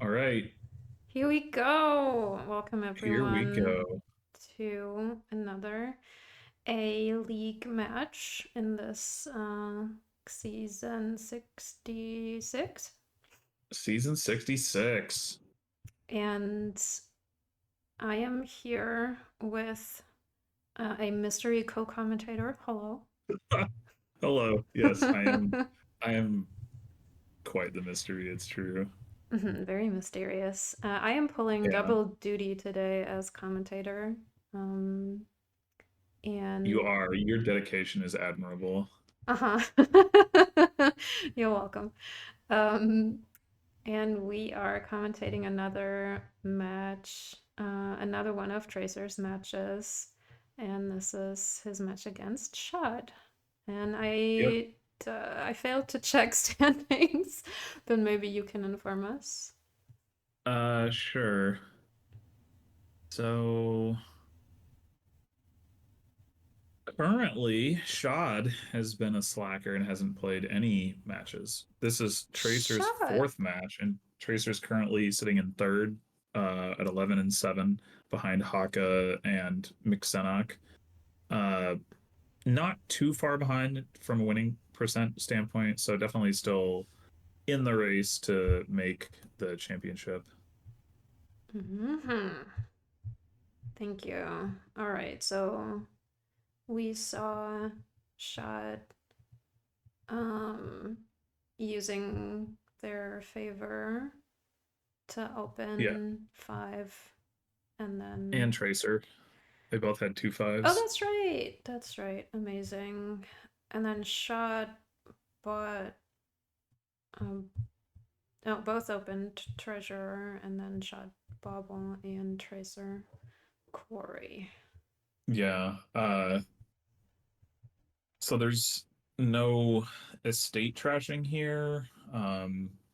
All right, Here we go. Welcome here we everyone go. to another A League match in this season 66. Season 66. And I am here with a mystery co-commentator. Hello. Hello. Yes, I am. I am quite the mystery. It's true. Very mysterious. I am pulling Yeah, double duty today as commentator. Um, you and are. Your dedication is admirable. uh-huh. You're welcome. Um, and we are commentating another match, another one of Tracer's matches, and this is his match against Schadd. And Yep. I failed to check standings, but maybe you can inform us. Sure. So currently, Schadd has been a slacker and hasn't played any matches. This is Tracer's Schadd. fourth match, and Tracer's currently sitting in third, at 11-7, behind Haka and Mixenok. Uh, Not too far behind from a winning percent standpoint, so definitely still in the race to make the championship. Hmm. Thank you. All right, so we saw Schadd um, using their favor to Yeah, open five and and then. Tracer, they both had two Oh, fives. that's right. That's right. Amazing. And then Shot bought. Um, oh, both opened Treasurer and then Shot Bobble and Tracer Quarry. Yeah. So there's no estate trashing here.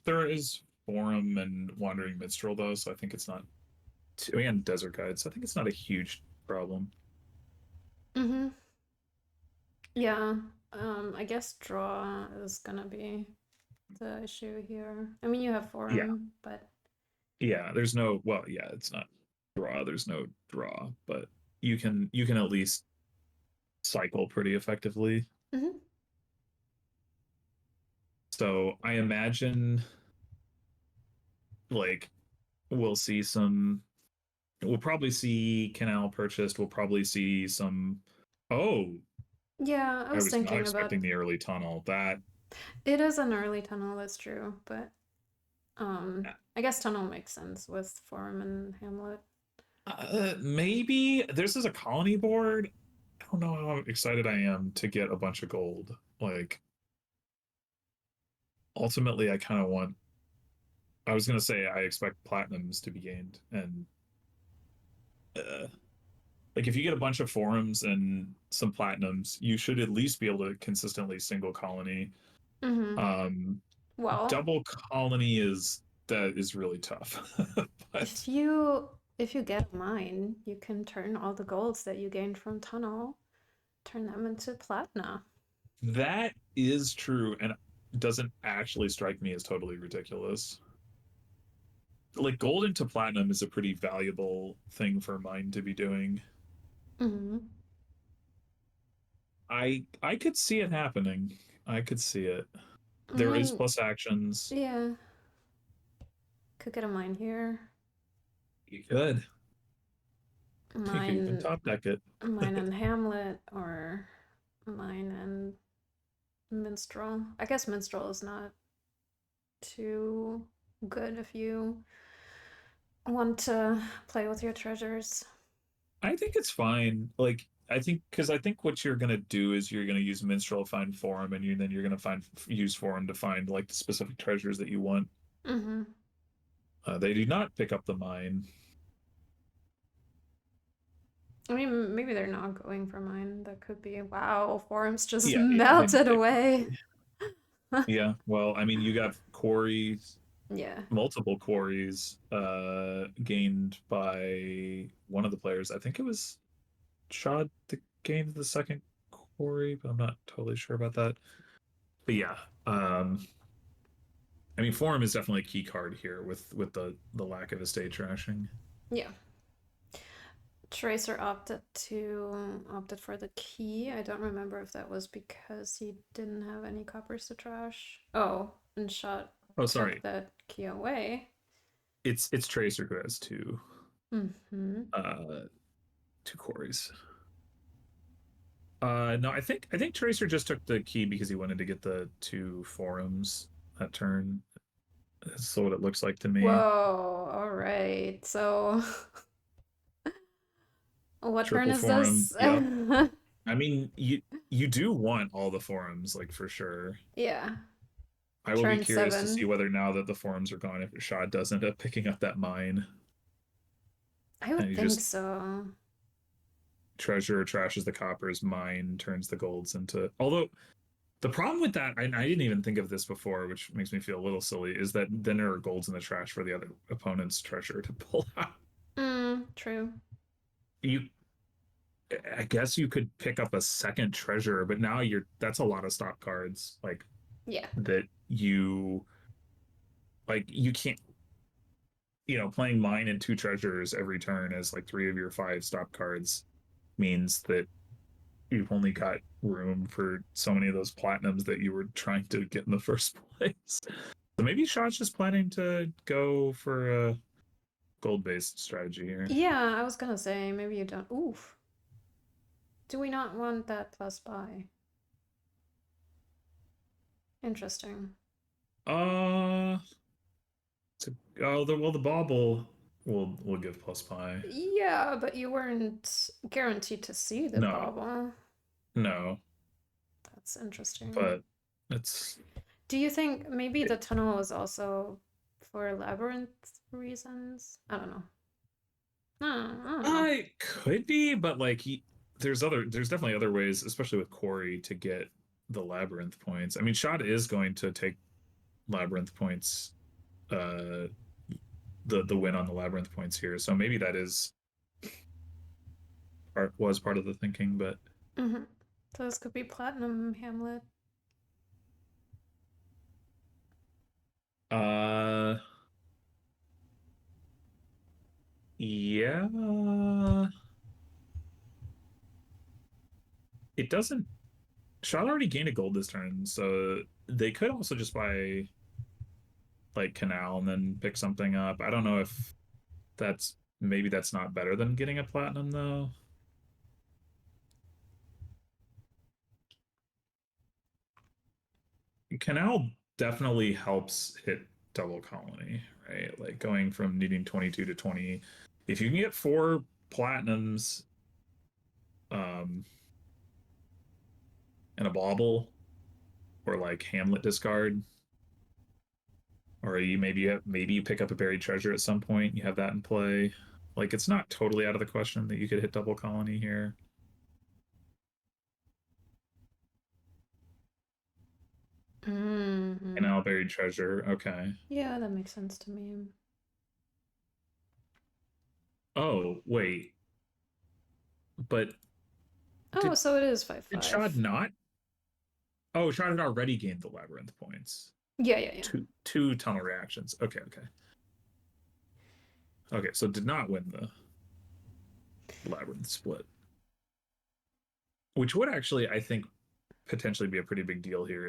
There is Forum and Wandering Minstrel though, so I think it's not too, and Desert Guide, so I think it's not a huge problem. Mm-hmm. Yeah. I guess draw is gonna be the issue here. I mean, you have Yeah. Forum, but. Yeah, there's no, well, yeah, it's not draw, there's no draw, but you can at least cycle pretty effectively. Mm-hmm. So I imagine like we'll see some, we'll probably see Canal purchased, we'll probably see some. Oh, Yeah, I I was was not thinking about. expecting the early tunnel. That It is an early tunnel, that's true, but I guess tunnel makes sense with Forum and Hamlet. maybe this is a colony board. I don't know how excited I am to get a bunch of gold. Like ultimately I kind of want, I was going to say I expect platinums to be gained, and uh, like if you get a bunch of forums and some platinums, you should at least be able to consistently single colony. Mm-hmm. Um, Well, Double colony is, that is really tough. if But you if you get mine, you can turn all the golds that you gained from tunnel, turn them into platinum. that is true, and doesn't actually strike me as totally ridiculous. Like gold into platinum is a pretty valuable thing for mine to be doing. Mm-hmm. I could see it happening. I could see it. I There is mean, plus actions. yeah, could get a mine here. You could. You could even Mine, top deck it. mine and Hamlet, or mine and Minstrel. I guess Minstrel is not too good if you want to play with your treasures. I think it's fine. Like I think because I think what you're gonna do is you're gonna use minstrel to find forum, and then you're gonna find use forum to find like the specific treasures that you want. Mm-hmm. They do not pick up the mine. I mean, maybe they're not going for mine. That could be. Wow, forums just Yeah, melted they away. probably. Yeah, well, I mean, you got quarries, Yeah. multiple quarries, gained by one of the players. I think it was Shad that gained the second quarry, but I'm not totally sure about that. But yeah, um, I mean, Forum is definitely a key card here with the lack of estate trashing. Yeah. Tracer opted for the key. I don't remember if that was because he didn't have any coppers to trash. Oh, and Shot Oh, took sorry. that key away. It's Tracer who has Mm-hmm. uh two quarries. No, I think Tracer just took the key because he wanted to get the two forums that turn. That's what it looks like to me. Whoa, all right. So, what turn Triple is forum. this? Yep. I mean, you do want all the forums, like for sure. Yeah, I will be turn curious to see 7. whether now that the forums are gone, if Shad does end up picking up that mine I and would he think just so. treasure trashes the coppers, mine turns the golds into. Although the problem with that, I didn't even think of this before, which makes me feel a little silly, is that then there are golds in the trash for the other opponent's treasure to pull out. True. You, I guess you could pick up a second treasure, but now that's a lot of stop cards like Yeah. that you can't playing mine and two treasures every turn as like three of your five stop cards means that you've only got room for so many of those platinums that you were trying to get in the first place. So maybe Shot's just planning to go for a gold based strategy here. Yeah, I was gonna say, maybe you don't. Oof. Do we not want that plus buy? Interesting. Uh, the bauble will give plus pi. Yeah, but you weren't guaranteed to see the No, bauble. no, That's interesting. but it's Do you think maybe the tunnel is also for labyrinth reasons? I don't know. I don't know. I could be, but like there's definitely other ways, especially with Corey, to get the labyrinth points. I mean, Shot is going to take labyrinth points, uh, the win on the labyrinth points here. So maybe that is was part of the thinking, but Mm-hmm. So this could be Platinum Hamlet. uh, yeah, it doesn't. Shot already gained a gold this turn, so they could also just buy like Canal and then pick something up. I don't know if maybe that's not better than getting a platinum though. Canal definitely helps hit double colony, right? Like going from needing 22 to 20. If you can get four platinums um and a bauble or like Hamlet discard, or maybe you pick up a buried treasure at some point, you have that in play. Like it's not totally out of the question that you could hit double colony here. Mm-hmm. Canal buried treasure. Okay. Yeah, that makes sense to me. Oh, wait. But Oh, did so it is did Shad 5-5. not? Oh, Shad had already gained the labyrinth points. Yeah, yeah, yeah. Two tunnel reactions. Okay, okay. Okay, so did not win the labyrinth split. Which would actually, I think, potentially be a pretty big deal here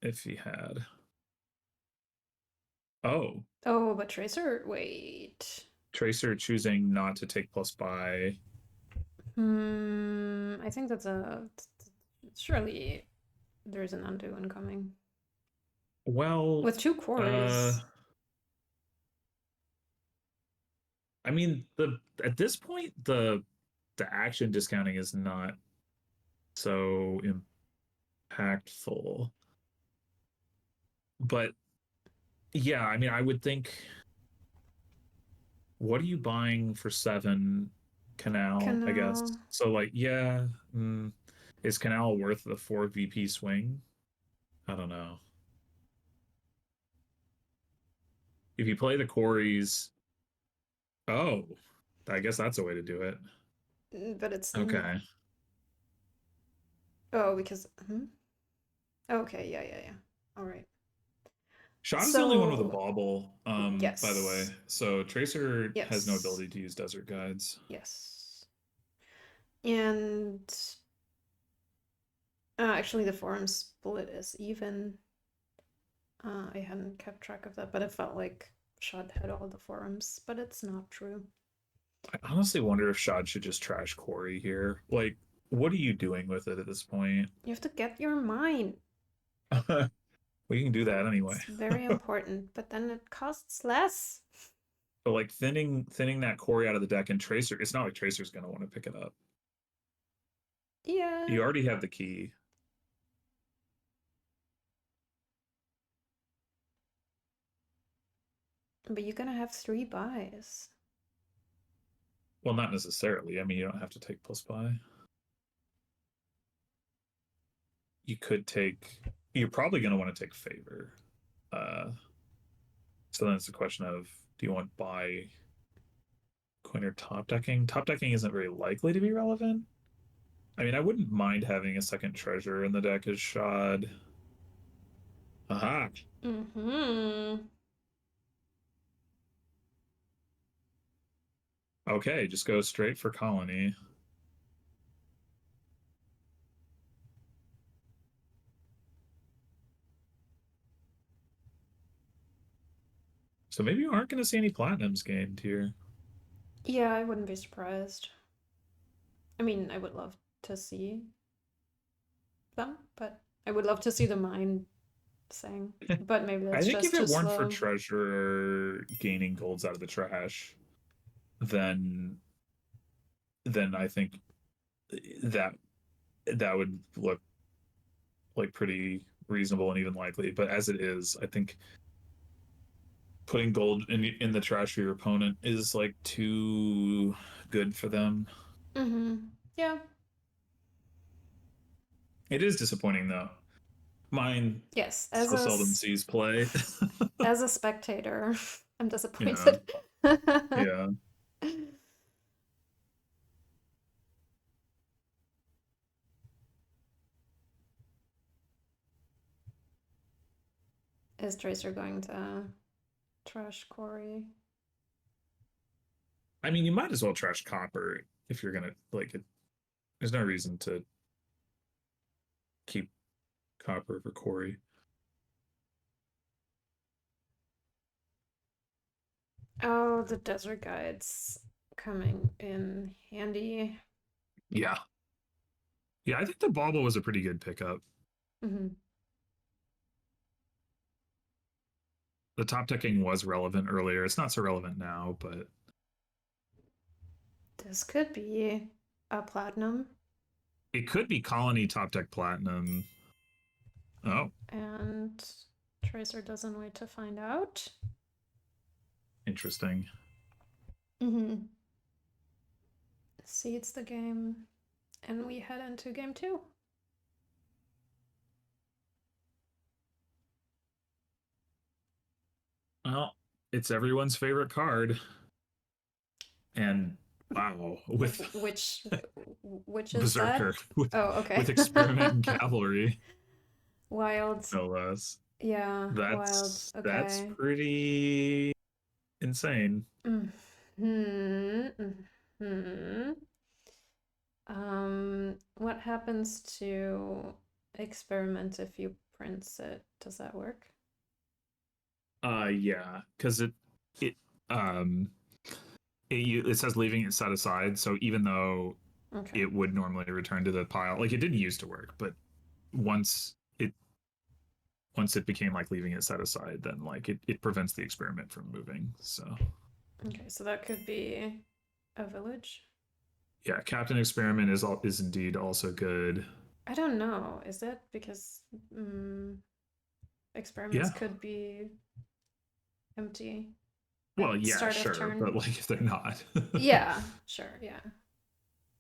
if he had. Oh, Oh, but Tracer, wait. Tracer choosing not to take plus buy. I think that's a. Surely there's an undo incoming. Well, With two uh quarries. I mean the at this point the action discounting is not so impactful. But yeah, I mean I would think what are you buying for 7 Canal, I guess. Canal. So like yeah, is Canal worth the 4 VP swing? I don't know. If you play the quarries, oh, I guess that's a way to do it. But it's. Okay. Oh, because. Okay, yeah, yeah, yeah. All right. Schadd is the only one with a So, bauble, by the way. yes. So Tracer has no Yes. ability to use desert guides. Yes. And actually, the forum split is even. I hadn't kept track of that, but it felt like Schadd had all the forums, but it's not true. I honestly wonder if Schadd should just trash Quarry here. Like, what are you doing with it at this point? You have to get your mine. We can do that anyway. It's very important, but then it costs less. But like thinning that Quarry out of the deck and Tracer, it's not like Tracer's gonna want to pick it up. Yeah, You already have the key. but you're gonna have 3 buys. Well, not necessarily. I mean, you don't have to take plus buy. You could take. You're probably gonna want to take favor. Uh, so then it's a question of, do you want buy coin or top decking? Top decking isn't very likely to be relevant. I mean, I wouldn't mind having a second treasure in the deck as Shad. Aha. Mm-hmm. Okay, just go straight for colony. So maybe you aren't going to see any platinums gained here. Yeah, I wouldn't be surprised. I mean, I would love to see them, but I would love to see the mine saying. But maybe I that's think if just too it weren't for slow. treasure gaining golds out of the trash, then I think that that would look like pretty reasonable and even likely. But as it is, I think putting gold in the trash for your opponent is like too good for them. Mm-hmm. Yeah. It is disappointing though. Mine Yes, so seldom sees play. as a spectator, I'm Yeah, disappointed. yeah. Is Tracer going to trash Quarry? I mean, you might as well trash copper if you're gonna like it. There's no reason to keep copper for Corey. Oh, the desert guides coming in handy. Yeah, yeah. I think the bauble was a pretty good pickup. Mm-hmm. The top decking was relevant earlier. It's not so relevant now, but This could be a platinum, it could be colony top deck platinum. Oh, and Tracer doesn't wait to find out. interesting. Mm-hmm. Seeds the game, and we head into game 2. Well, it's everyone's favorite card, and wow, with Which which is that? Berserker, with Oh, okay. experiment and cavalry, Wild. no less. Yeah, wild. That's Okay. pretty insane. Hmm. Hmm. What happens to experiment if you prince it? Does that work? Yeah, because it um it says leaving it set aside. So even though Okay. it would normally return to the pile, like it didn't used to work, but once it once it became like leaving it set aside, then like it prevents the experiment from moving. So Okay, so that could be a village. yeah, Captain Experiment is indeed also good. I don't know. Is it because experiments Yeah. could be empty at Well, yeah, start of sure, turn? but like if they're not, Yeah, sure, yeah.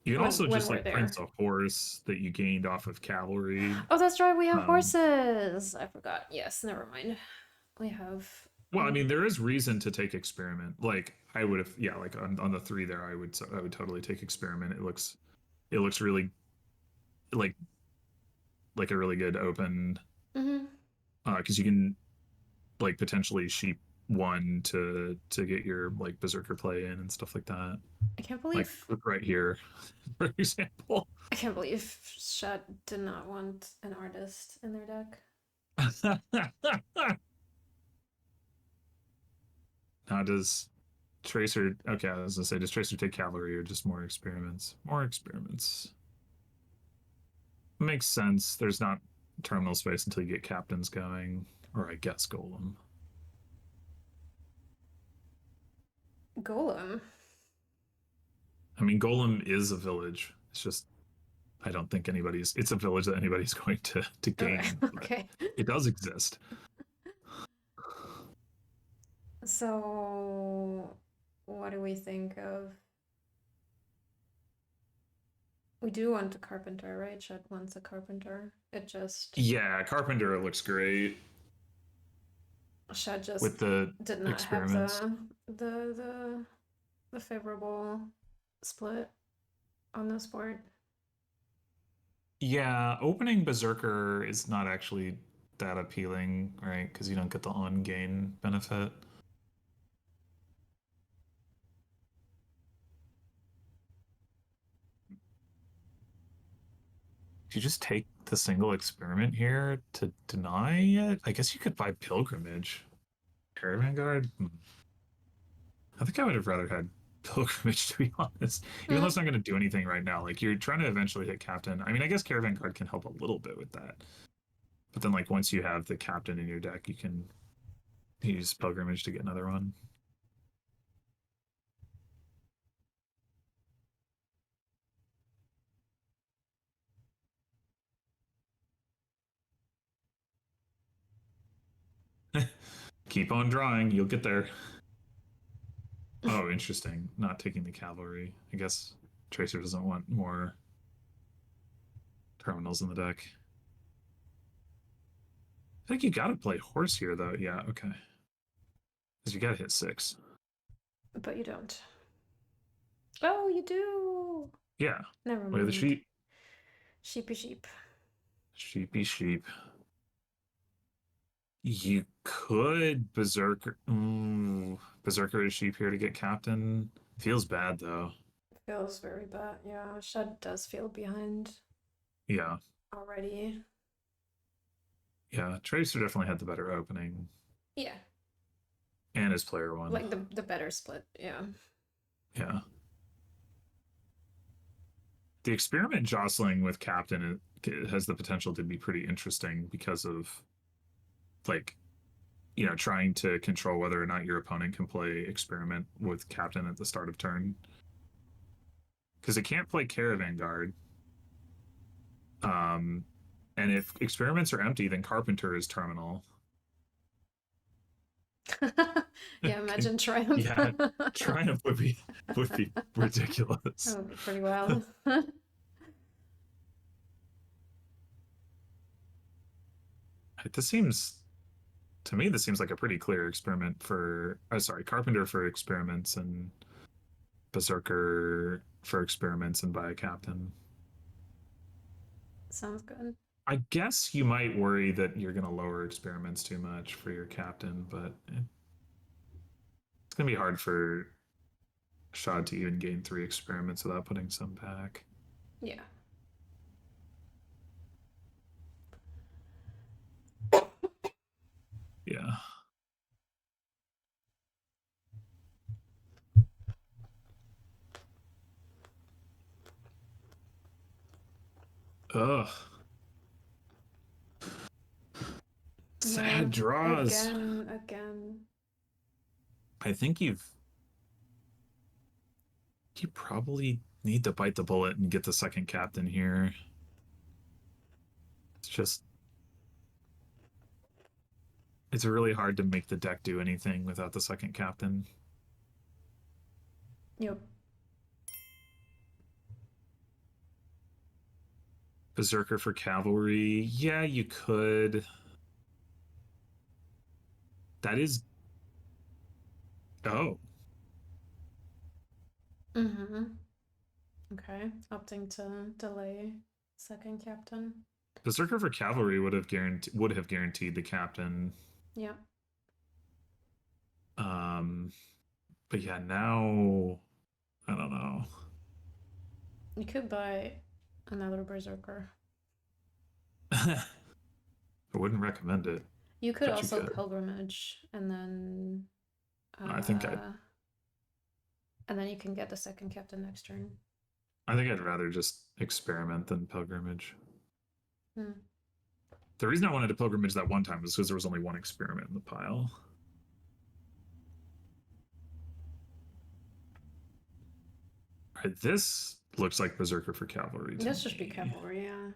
you can also When just we're like there. prince a horse that you gained off of cavalry. Oh, that's right, we have Um, horses. I forgot. Yes, never mind. We have well, I mean, there is reason to take experiment. Like I would have, yeah, like on the three there, I would totally take experiment. It looks really like a really good open Mhm. because you can like potentially sheep one to get your like berserker play in and stuff like that. I can't Like believe right here, for example. I can't believe Schadd did not want an artist in their deck. Now does Tracer? Okay, I was gonna say, does Tracer take cavalry or just more experiments? More experiments makes sense. There's not terminal space until you get captains going, or I guess Golem. Golem. I mean, Golem is a village. It's just I don't think anybody's. It's a village that anybody's going to gain, but Okay. it does exist. So, what do we think of? We do want a carpenter, right? Shed wants a carpenter. It just Yeah, Carpenter looks great Shed with just the did not have experiments. the favorable split on this board. Yeah, opening Berserker is not actually that appealing, right? Because you don't get the on gain benefit. If you just take the single experiment here to deny it, I guess you could buy Pilgrimage. Caravan Guard? I think I would have rather had Pilgrimage, to be honest. Even though Mm. it's not going to do anything right now. Like, you're trying to eventually hit Captain. I mean, I guess Caravan Guard can help a little bit with that. But then, like, once you have the Captain in your deck, you can use Pilgrimage to get another one. Keep on drawing. You'll get there. Oh, interesting. Not taking the cavalry. I guess Tracer doesn't want more terminals in the deck. I think you got to play horse here, though. Yeah, okay. Because you got to hit 6. But you don't. Oh, you do. Yeah. Never Look at the mind. sheep. Sheepy sheep. Sheepy sheep. You could Berserker. Berserker is sheep here to get captain. Feels bad, though. Feels very bad. Yeah, Shed does feel behind Yeah. already. Yeah. Tracer definitely had the better opening. Yeah. And his player one. Like the better split, yeah. Yeah. The experiment jostling with captain has the potential to be pretty interesting because of like trying to control whether or not your opponent can play experiment with captain at the start of turn because it can't play caravan guard. um and if experiments are empty, then carpenter is terminal. Yeah, imagine Triumph. Yeah, triumph would be ridiculous. That would be pretty wild. This seems to me, this seems like a pretty clear experiment for sorry, carpenter for experiments and berserker for experiments and by a captain. Sounds good. I guess you might worry that you're going to lower experiments too much for your captain, but it's going to be hard for Schadd to even gain 3 experiments without putting some back. Yeah. Yeah. Ugh. Yeah. Sad draws. Again. I think you probably need to bite the bullet and get the second captain here. It's just it's really hard to make the deck do anything without the second captain. Yep. Berserker for cavalry. Yeah, you could. That is. Oh. Mm-hmm. Okay. Opting to delay second captain. Berserker for cavalry would have guaranteed the captain. Yeah. Um, but yeah, now I don't know. You could buy another berserker. I wouldn't recommend it, You could but you also could. pilgrimage I think I uh and then you can get the second captain next turn. I think I'd rather just experiment than pilgrimage. Hmm. The reason I wanted to pilgrimage that one time was because there was only one experiment in the pile. All right, this looks like berserker for cavalry to This should be me. cavalry, yeah.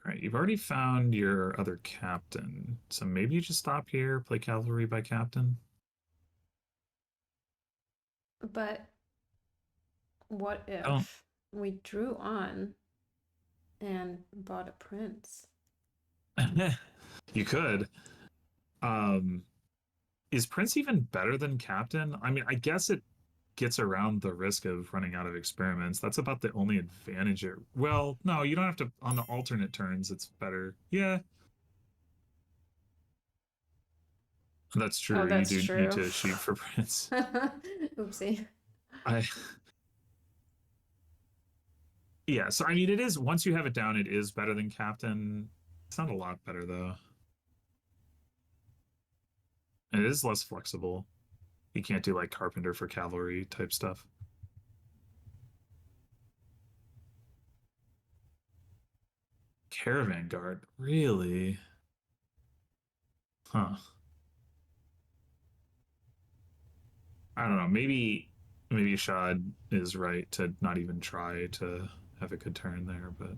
All right, you've already found your other captain, so maybe you just stop here, play cavalry by captain. But what I don't. if we drew on and bought a prince? You could. Um, is Prince even better than Captain? I mean, I guess it gets around the risk of running out of experiments. That's about the only advantage. Well, no, you don't have to. On the alternate turns, it's better. Yeah, that's Oh, true. You that's do need true. to shoot for Prince. Oopsie. I yeah. So I mean, it is once you have it down, it is better than Captain. It's not a lot better though. And it is less flexible. You can't do like Carpenter for cavalry type stuff. Caravan guard, really? Huh. I don't know. Maybe Schadd is right to not even try to have a good turn there, but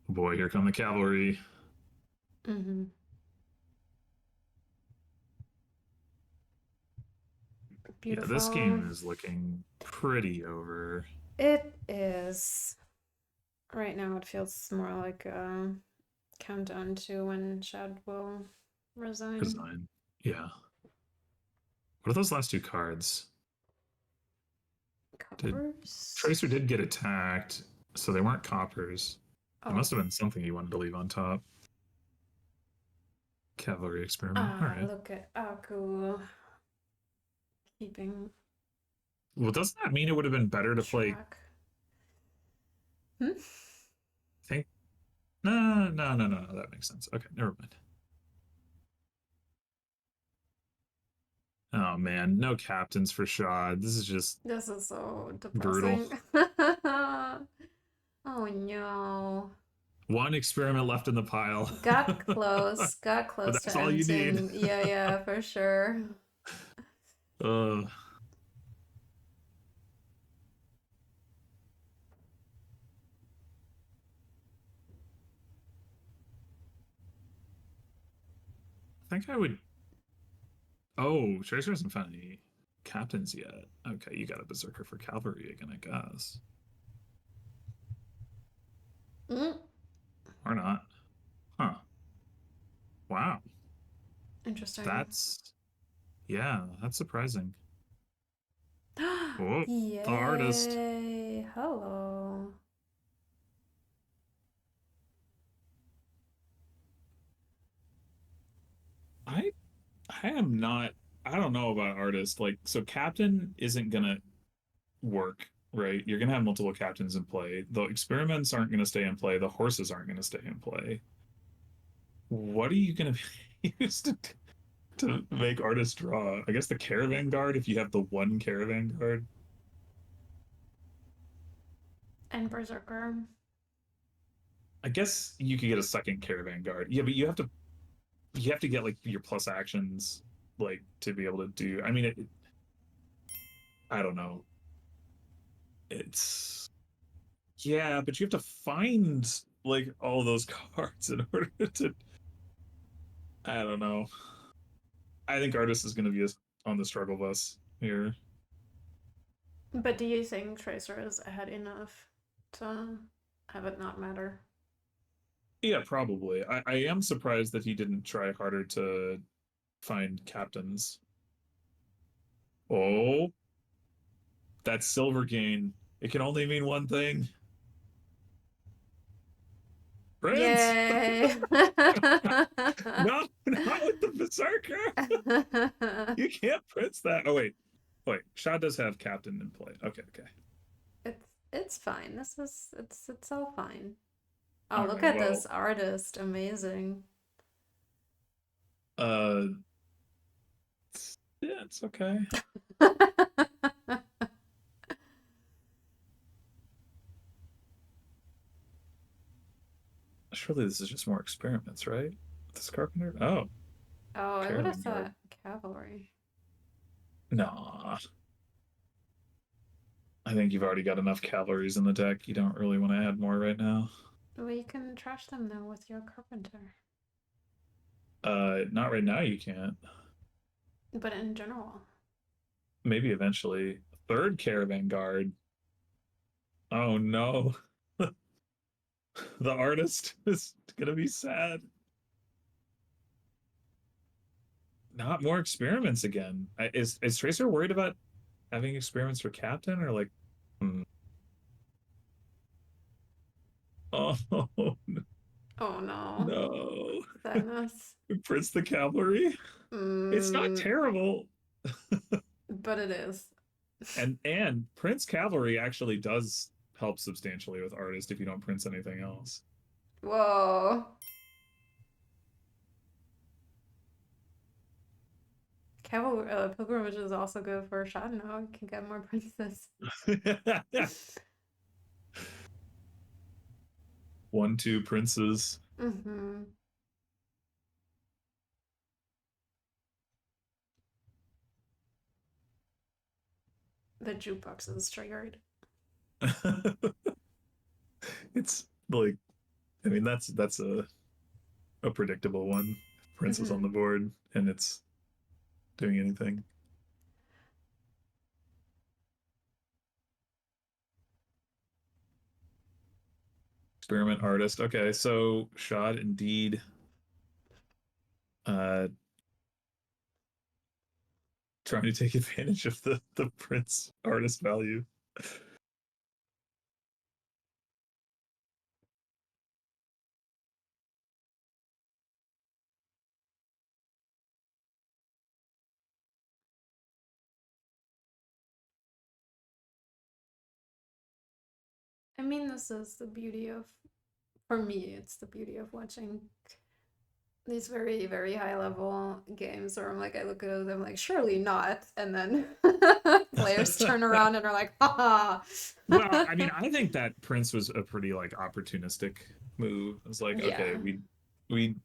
boy, here come the cavalry. Mm-hmm. Yeah, this Beautiful. game is looking pretty over. It is. Right now, it feels more like a countdown to when Schadd will resign. Resign. Yeah. What are those last two cards? Did Coppers? Tracer did get attacked, so they weren't coppers. It Oh. must have been something he wanted to leave on top. Cavalry experiment. All Ah, right. look at Aku keeping Well, doesn't that mean it would have been better to play? track. Hmm? Think no. That makes sense. Okay, never mind. Oh man, no captains for Schadd. This is just This is so brutal. depressing. Oh no. One experiment left in the pile. Got But close to that's all you need. ending. Yeah, yeah, for sure. uh, I think I would. Oh, Tracer hasn't found any captains yet. Okay, you got a berserker for cavalry again, I guess, Mm, or not? Huh? Wow, interesting. that's yeah, that's surprising. Oh, the artist. Yay. Hello. I I am not. I don't know about artist. Like, so captain isn't gonna work, right? You're gonna have multiple captains in play. The experiments aren't gonna stay in play. The horses aren't gonna stay in play. What are you gonna use to make artists draw? I guess the caravan guard. If you have the one caravan guard, And Berserker. I guess you could get a second caravan guard. Yeah, but you have to get like your plus actions like to be able to do. I mean, I don't know. It's yeah, but you have to find like all those cards in order to. I don't know. I think artist is going to be on the struggle bus here. But do you think Tracer is ahead enough? have it not matter. Yeah, probably. I am surprised that he didn't try harder to find captains. Oh, that silver gain. It can only mean one thing. Prince! Yay! No, not with the Berserker! You can't Prince that. Oh, wait. Wait, Schadd does have captain in play. Okay, okay. It's fine. It's all fine. Oh, All look right, at well, this artist. Amazing. uh, yeah, it's okay. Surely this is just more experiments, right? This carpenter? Oh, Oh, I would have caravan guard. thought cavalry. Nah, I think you've already got enough cavalries in the deck. You don't really want to add more right now. Well, you can trash them though with your carpenter. Not right now. You can't. But in general. Maybe eventually. Third caravan guard. Oh no, the artist is gonna be sad. Not more experiments again. Is Tracer worried about having experiments for captain or like? Hmm. Oh Oh no. no, Sadness. Prince the cavalry. It's not Mm, terrible. but it is. And Prince Cavalry actually does help substantially with artist if you don't Prince anything else. Whoa. Pilgrimage is also good for Schadd now. You can get more princesses. 1-2 princes. Mm-hmm. The jukebox is triggered. It's like, I mean, that's a predictable one. Prince is on Mm-hmm. the board and it's doing anything. Experiment artist. Okay, so Schadd indeed uh trying to take advantage of the Prince artist value. I mean, this is the beauty of, for me, it's the beauty of watching these very, very high level games where I'm like, I look at them like, surely not. And then players turn around and are like, haha. Well, I mean, I think that Prince was a pretty like opportunistic move. It's like, okay, Yeah. we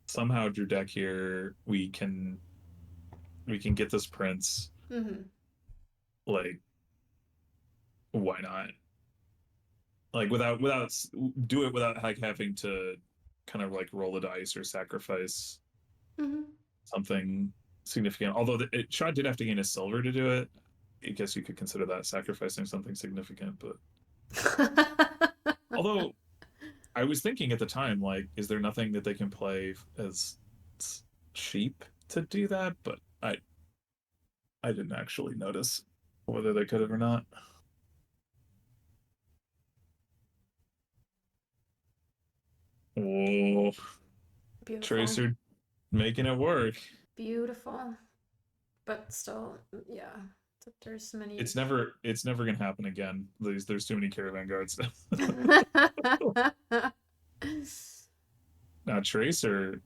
somehow drew deck here. We can get this Prince. Mm-hmm. Like, why not? Like without do it without like having to kind of like roll a dice or sacrifice Mm-hmm. something significant. Although Shaw did have to gain a silver to do it. I guess you could consider that sacrificing something significant. But although I was thinking at the time, like, is there nothing that they can play as cheap to do that? But I didn't actually notice whether they could have or not. Oh, Beautiful. Tracer making it work. Beautiful. But still, yeah. There's many. It's never gonna happen again. There's too many caravan guards. Now Tracer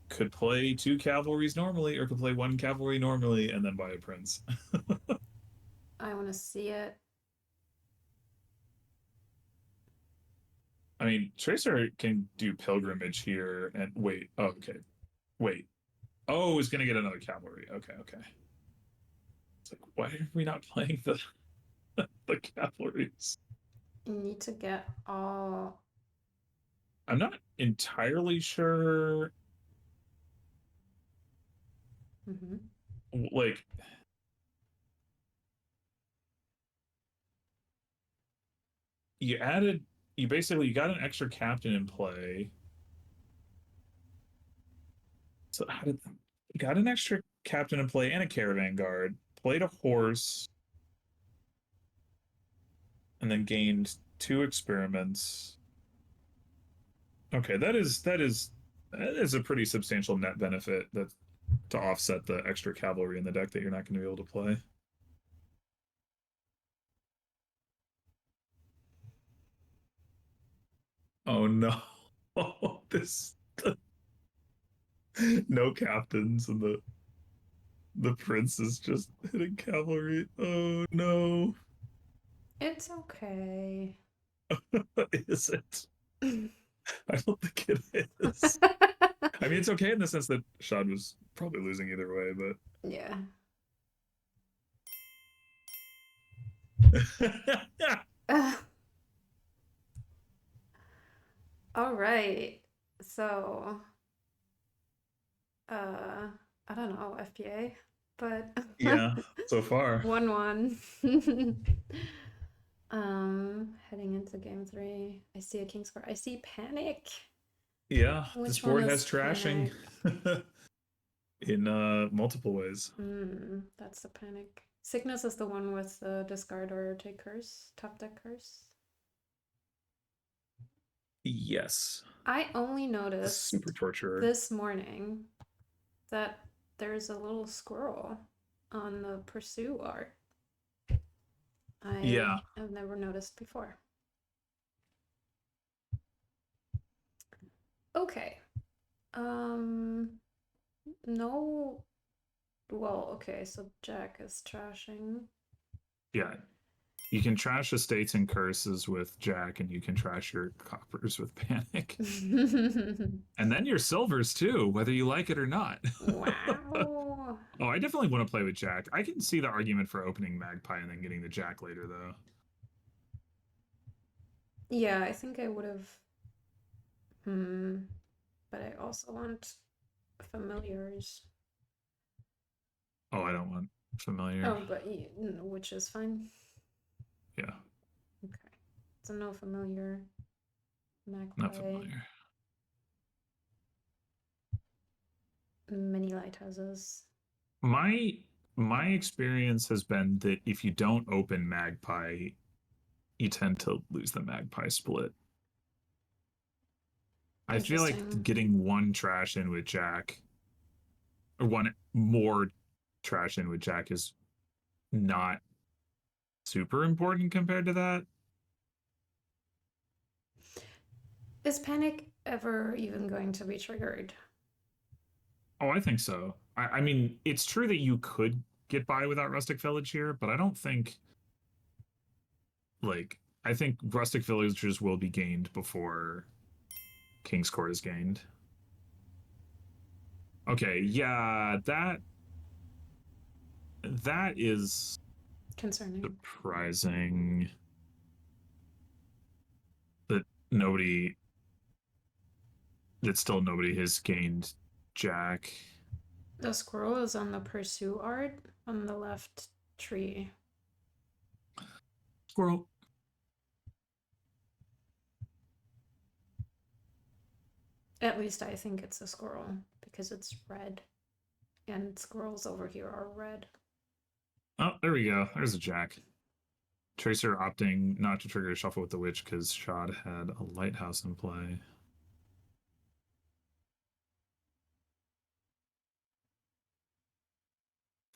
could play two cavalries normally, or could play one cavalry normally and then buy a prince. I want to see it. I mean, Tracer can do pilgrimage here and wait. Oh, okay, wait. Oh, he's gonna get another cavalry. Okay, okay. It's like, why are we not playing the cavalries? You need to get all. I'm not entirely sure. Mm-hmm. Like, you you got an extra captain in play. So how did you got an extra captain in play and a caravan guard, played a horse, and then gained 2 experiments. Okay, that is a pretty substantial net benefit that to offset the extra cavalry in the deck that you're not going to be able to play. Oh no. Oh, this no captains and the prince is just hitting cavalry. Oh no. It's okay. Is it? I don't think it is. I mean, it's okay in the sense that Schadd was probably losing either way, Yeah. but All right. So, uh, I don't know, FPA, but yeah, so far. 1-1. Heading into game 3. I see a king square. I see panic. Yeah, this Which one board is has trashing panic? in multiple ways. That's the panic. Sickness is the one with the discard or take curse, top deck curse. Yes. I only noticed Super torturer. this morning that there's a little squirrel on the pursue art. Yeah. I have never noticed before. Okay. No. Well, okay, so Jack is trashing. Yeah. You can trash estates and curses with Jack, and you can trash your coppers with panic. And then your silvers too, whether you like it or not. Wow. Oh, I definitely want to play with Jack. I can see the argument for opening Magpie and then getting the Jack later, though. Yeah, I think I would have. But I also want familiars. Oh, I don't want familiar. Oh, but which is fine. Yeah. Okay. So no familiar. Not Magpie. familiar. Mini lighthouses. My experience has been that if you don't open Magpie, you tend to lose the Magpie split. I feel like Interesting. getting one trash in with Jack, or one more trash in with Jack, is not super important compared to that. Is panic ever even going to be triggered? Oh, I think so. I mean, it's true that you could get by without Rustic Village here, but I don't think like I think Rustic Villagers will be gained before King's Court is gained. Okay, yeah, that is Concerning. surprising that nobody that still nobody has gained Jack. The squirrel is on the pursue art on the left tree. Squirrel. At least I think it's a squirrel because it's red. And squirrels over here are red. Oh, there we go. There's a Jack. Tracer opting not to trigger a shuffle with the witch because Schadd had a lighthouse in play.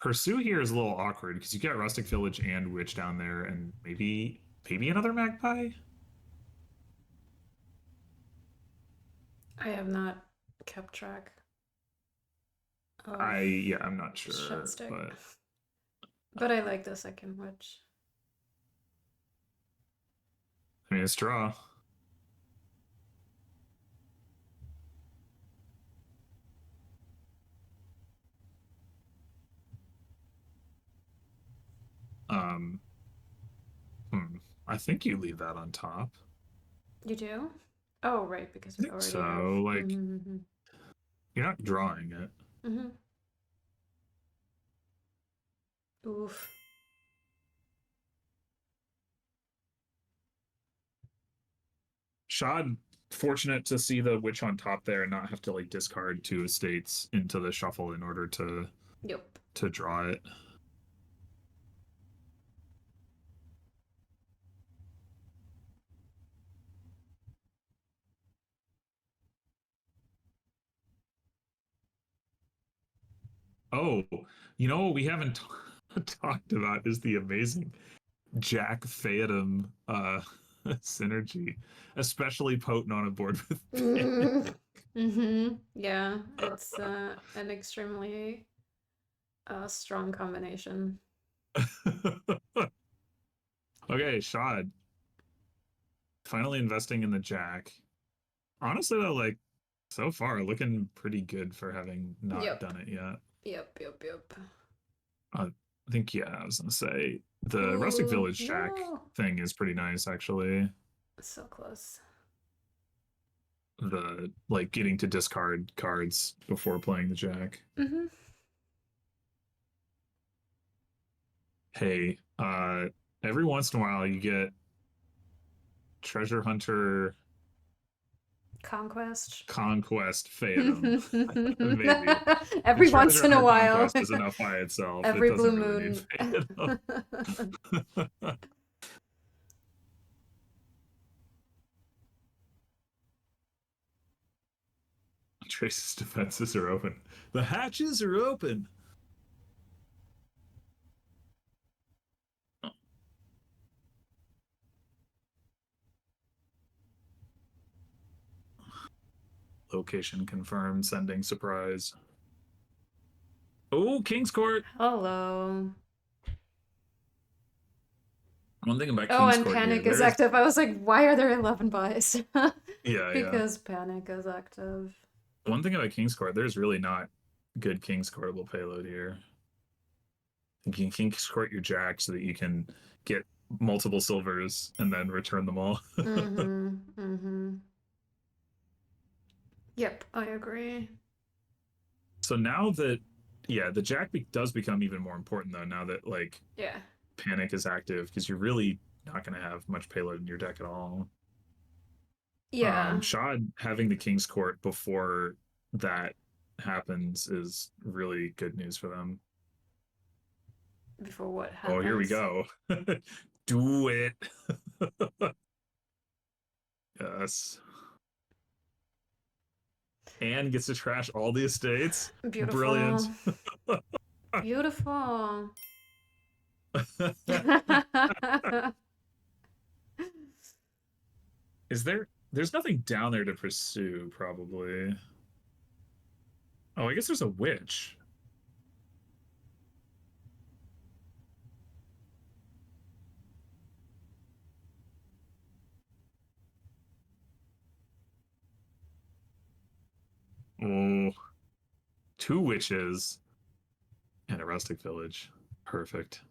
Pursue here is a little awkward because you get Rustic Village and Witch down there, and maybe another Magpie. I have not kept track of I'm not sure, Shadstick. but I like the second witch. I mean it's draw. Um, I think you leave that on top. You do? Oh, right, because I you think already so. have. Like you're not drawing it. Oof. Schadd, fortunate to see the witch on top there and not have to like discard 2 estates into the shuffle in order Yep. to draw it. Oh, you know what we haven't talked about is the amazing Jack Theodem synergy, especially potent on a board with Panic. Yeah, it's an extremely strong combination. Okay, Schadd, finally investing in the Jack. Honestly, though, like so far, looking pretty good for having not Yep. done it yet. Yep. I think, yeah, I was gonna say the Rustic Ooh, Village Jack no. thing is pretty nice, actually. So close. The like getting to discard cards before playing the Jack. Mm-hmm. Hey, every once in a while you get Treasure Hunter Conquest. Conquest Phantom. Maybe. Every once Treasure in a Hunter while. Conquest is enough by itself. It Every blue doesn't really need moon. Phantom. Trace's defenses are open. The hatches are open. Location confirmed. Sending surprise. Oh, King's Court. Hello. One thing about Oh, King's and Court here, Panic is there is active. I was like, why are there 11 buys? yeah. Because Panic is active. One thing about King's Court, there's really not good King's Courtable payload here. You can King's Court your Jack so that you can get multiple silvers and then return them all. Mm-hmm. Yep, I agree. So now that, yeah, the Jack does become even more important though, now that like Yeah. Panic is active, because you're really not going to have much payload in your deck at all. Yeah. Schadd having the King's Court before that happens is really good news for them. Before what Oh, here we happens? go. Do it. Yes. And gets to trash all the estates. Brilliant. Beautiful. Beautiful. There's nothing down there to pursue, probably. Oh, I guess there's a witch. Oh, 2 witches and a rustic village. Perfect.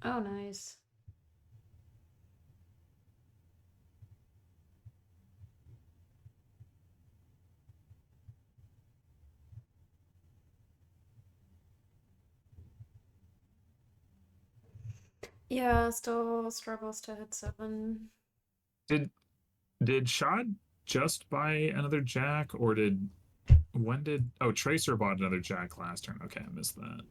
Oh, nice. Yeah, still struggles to hit 7. Did did Schadd just buy another Jack, or did Tracer bought another Jack last turn? Okay, I missed that.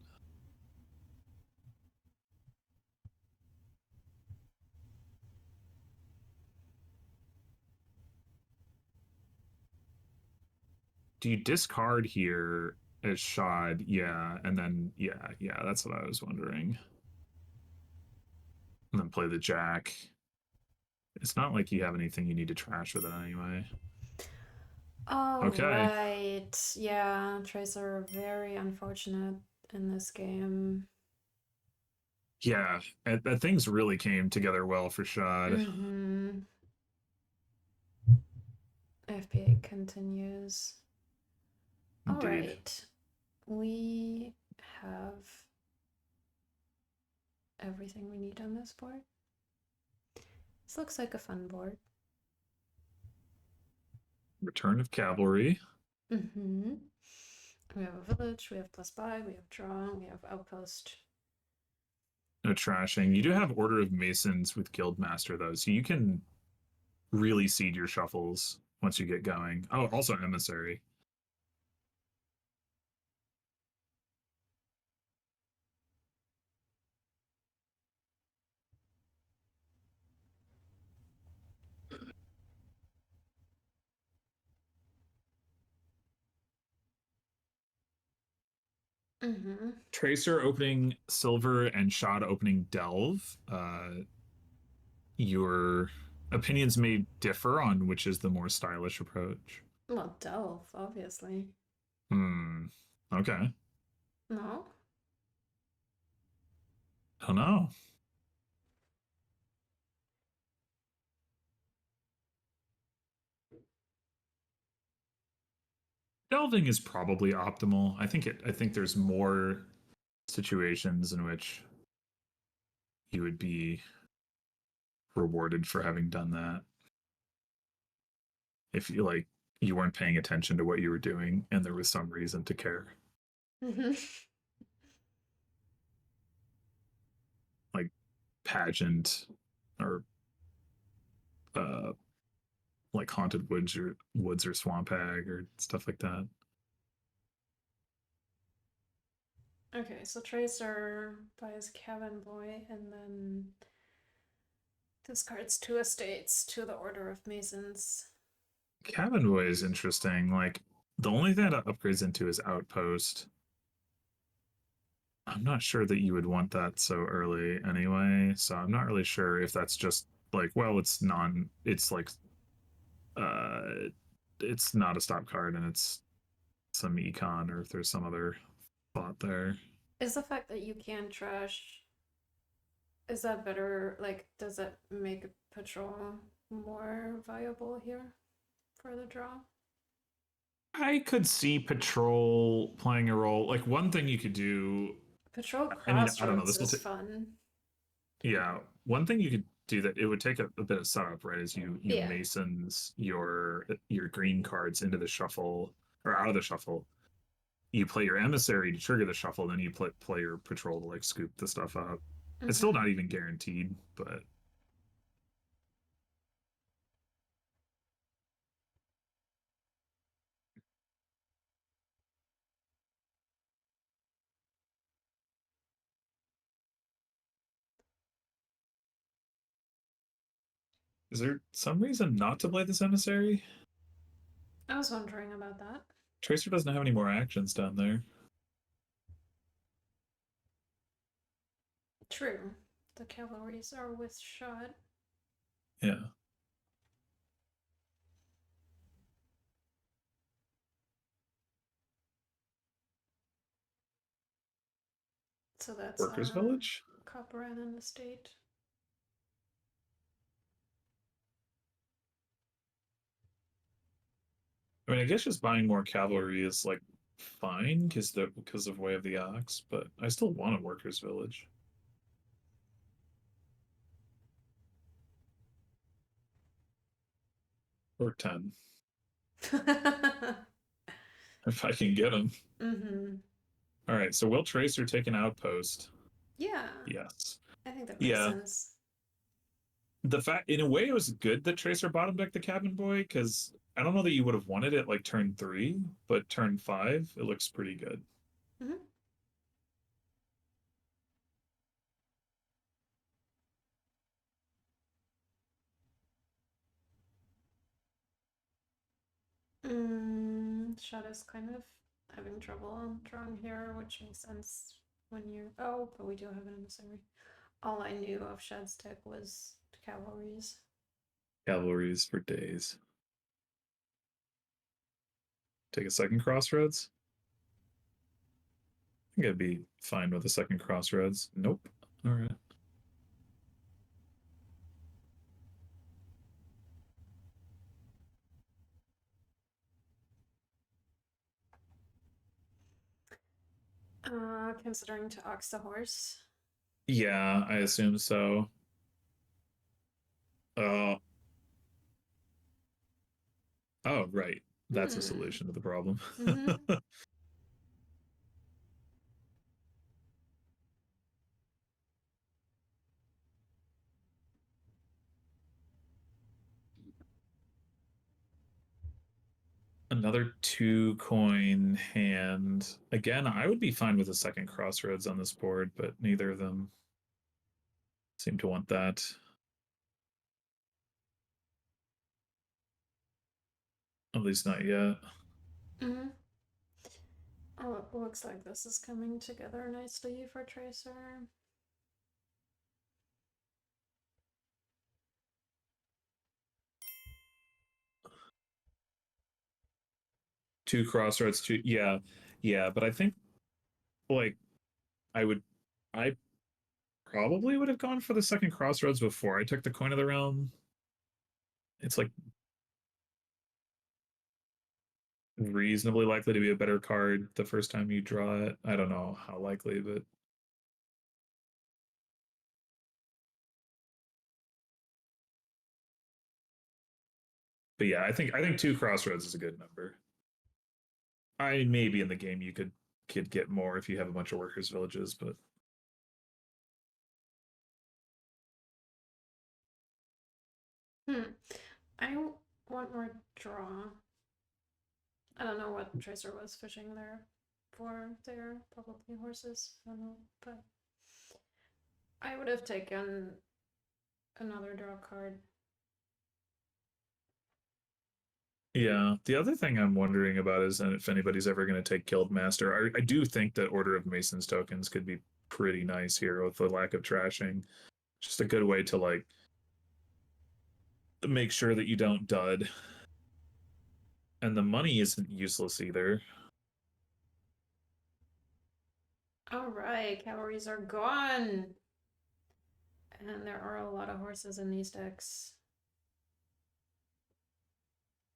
Do you discard here as Schadd? Yeah, and then yeah, that's what I was wondering. And then play the Jack. It's not like you have anything you need to trash with it anyway. Oh, Okay. right. Yeah, Tracer very unfortunate in this game. Yeah, things really came together well for Schadd. Mm-hmm. FPA continues. All Indeed. right. We have everything we need on this board. This looks like a fun board. Return of Cavalry. Mm-hmm. We have a village, we have plus buy, we have draw, we have outpost. No trashing. You do have Order of Masons with Guildmaster though, so you can really seed your shuffles once you get going. Oh, also emissary. Mm-hmm. Tracer opening silver and Schadd opening delve. Your opinions may differ on which is the more stylish approach. Well, Delph, obviously. Hmm. Okay. No? I don't know. Delving is probably optimal. I think there's more situations in which you would be rewarded for having done that. If you like you weren't paying attention to what you were doing and there was some reason to care. Mm-hmm. Like pageant or uh like haunted woods or swamp hag or stuff like that. Okay, so Tracer buys Cabin Boy and then discards 2 estates to the Order of Masons. Cabin boy is interesting. Like the only thing that upgrades into is outpost. I'm not sure that you would want that so early anyway. So I'm not really sure if that's just like, well, it's like, uh, it's not a stop card and it's some econ or if there's some other thought there. Is the fact that you can trash, is that better? Like, does that make patrol more viable here for the draw? I could see patrol playing a role. Like one thing you could do, Patrol I mean, I don't know, Crossroads this will is take, fun. yeah, one thing you could do that it would take a bit of setup, right? Is you Yeah. masons your green cards into the shuffle or out of the shuffle. You play your emissary to trigger the shuffle, then you play your patrol to like scoop the stuff up. It's still Mm-hmm. not even guaranteed, but is there some reason not to play this emissary? I was wondering about that. Tracer doesn't have any more actions down there. True. The cavalries are with shot. Yeah. So that's Workers' Village? Copperan in the state. I mean, I guess just buying more cavalry is like fine because of Way of the Ox, but I still want a Workers' Village. Or 10, if I can get them. Mm-hmm. All right, so will Tracer take an outpost? Yeah, Yes. I think that makes Yeah. sense. The fact, in a way, it was good that Tracer bottom decked the Cabin Boy because I don't know that you would have wanted it like turn 3, but turn 5, it looks pretty good. Mm-hmm. Shot is kind of having trouble drawing here, which makes sense when you. Oh, but we do have an emissary. All I knew of Shad's deck was cavalries. Cavalries for days. Take a second Crossroads? I think I'd be fine with a second Crossroads. Nope. All right. Considering to ox the horse. Yeah, I assume so. Uh, oh, right. That's a Hmm. solution to the problem. Mm-hmm. Another 2 coin hand. Again, I would be fine with a second crossroads on this board, but neither of them seem to want that. At least not yet. Mm-hmm. Oh, it looks like this is coming together nicely for Tracer. Two crossroads, two, yeah, yeah. But I think like I would, I probably would have gone for the second crossroads before I took the coin of the realm. It's like reasonably likely to be a better card the first time you draw it. I don't know how likely, but yeah, I think two crossroads is a good number. I maybe in the game you could get more if you have a bunch of workers villages, but I want more draw. I don't know what Tracer was fishing there for. There probably horses. I don't know, but I would have taken another draw card. yeah. The other thing I'm wondering about is if anybody's ever going to take Guildmaster. I do think that Order of Masons tokens could be pretty nice here with the lack of trashing. Just a good way to like make sure that you don't dud. And the money isn't useless either. All right, cavalries are gone. And there are a lot of horses in these decks.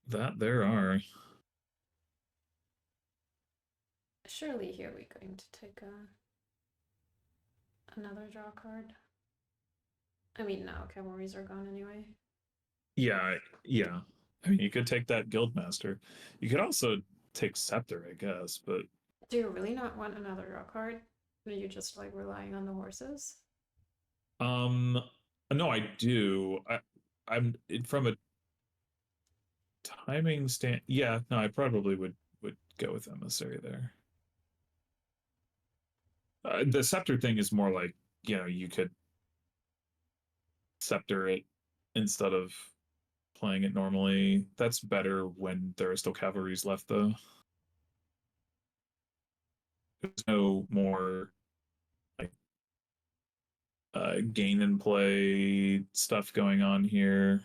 That there are. Surely here we're going to take another draw card. I mean, now cavalries are gone anyway. Yeah, yeah. I mean, you could take that Guildmaster. You could also take Scepter, I guess, but Do you really not want another draw card? Are you just like relying on the horses? um no, I do. I'm from a timing stand. Yeah, no, I probably would go with Emissary there. The Scepter thing is more like, you could Scepter it instead of playing it normally. That's better when there are still cavalries left, though. There's no more like gain and play stuff going on here.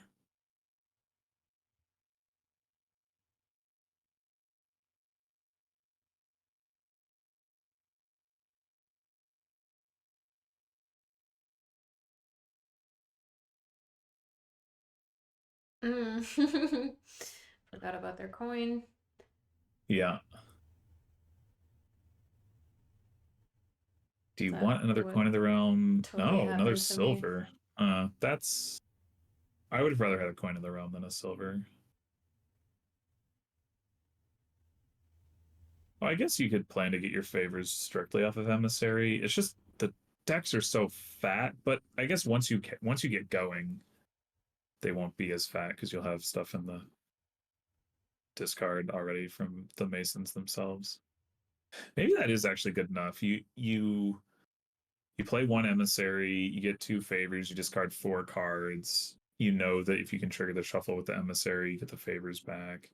Mm. Forgot about their coin. Yeah. Do you That want another would coin of the realm? totally No, another happen to me. silver. That's. I would have rather had a coin of the realm than a silver. Well, I guess you could plan to get your favors strictly off of emissary. It's just the decks are so fat, but I guess once you get going, they won't be as fat because you'll have stuff in the discard already from the masons themselves. Maybe that is actually good enough. You play one emissary, you get two favors, you discard 4 cards. You know that if you can trigger the shuffle with the emissary, you get the favors back.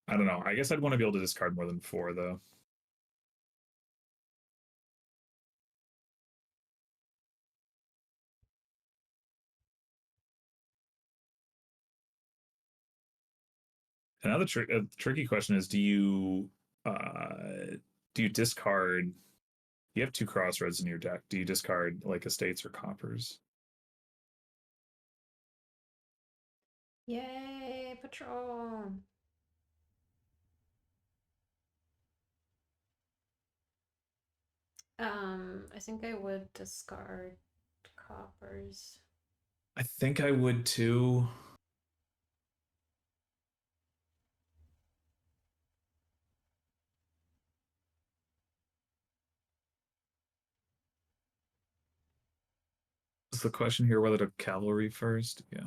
I don't know. I guess I'd want to be able to discard more than 4 though. And now the tricky question is: do you discard? You have 2 crossroads in your deck. Do you discard like estates or coppers? Yay, patrol! I think I would discard coppers. I think I would too. Is the question here whether to cavalry first? Yeah.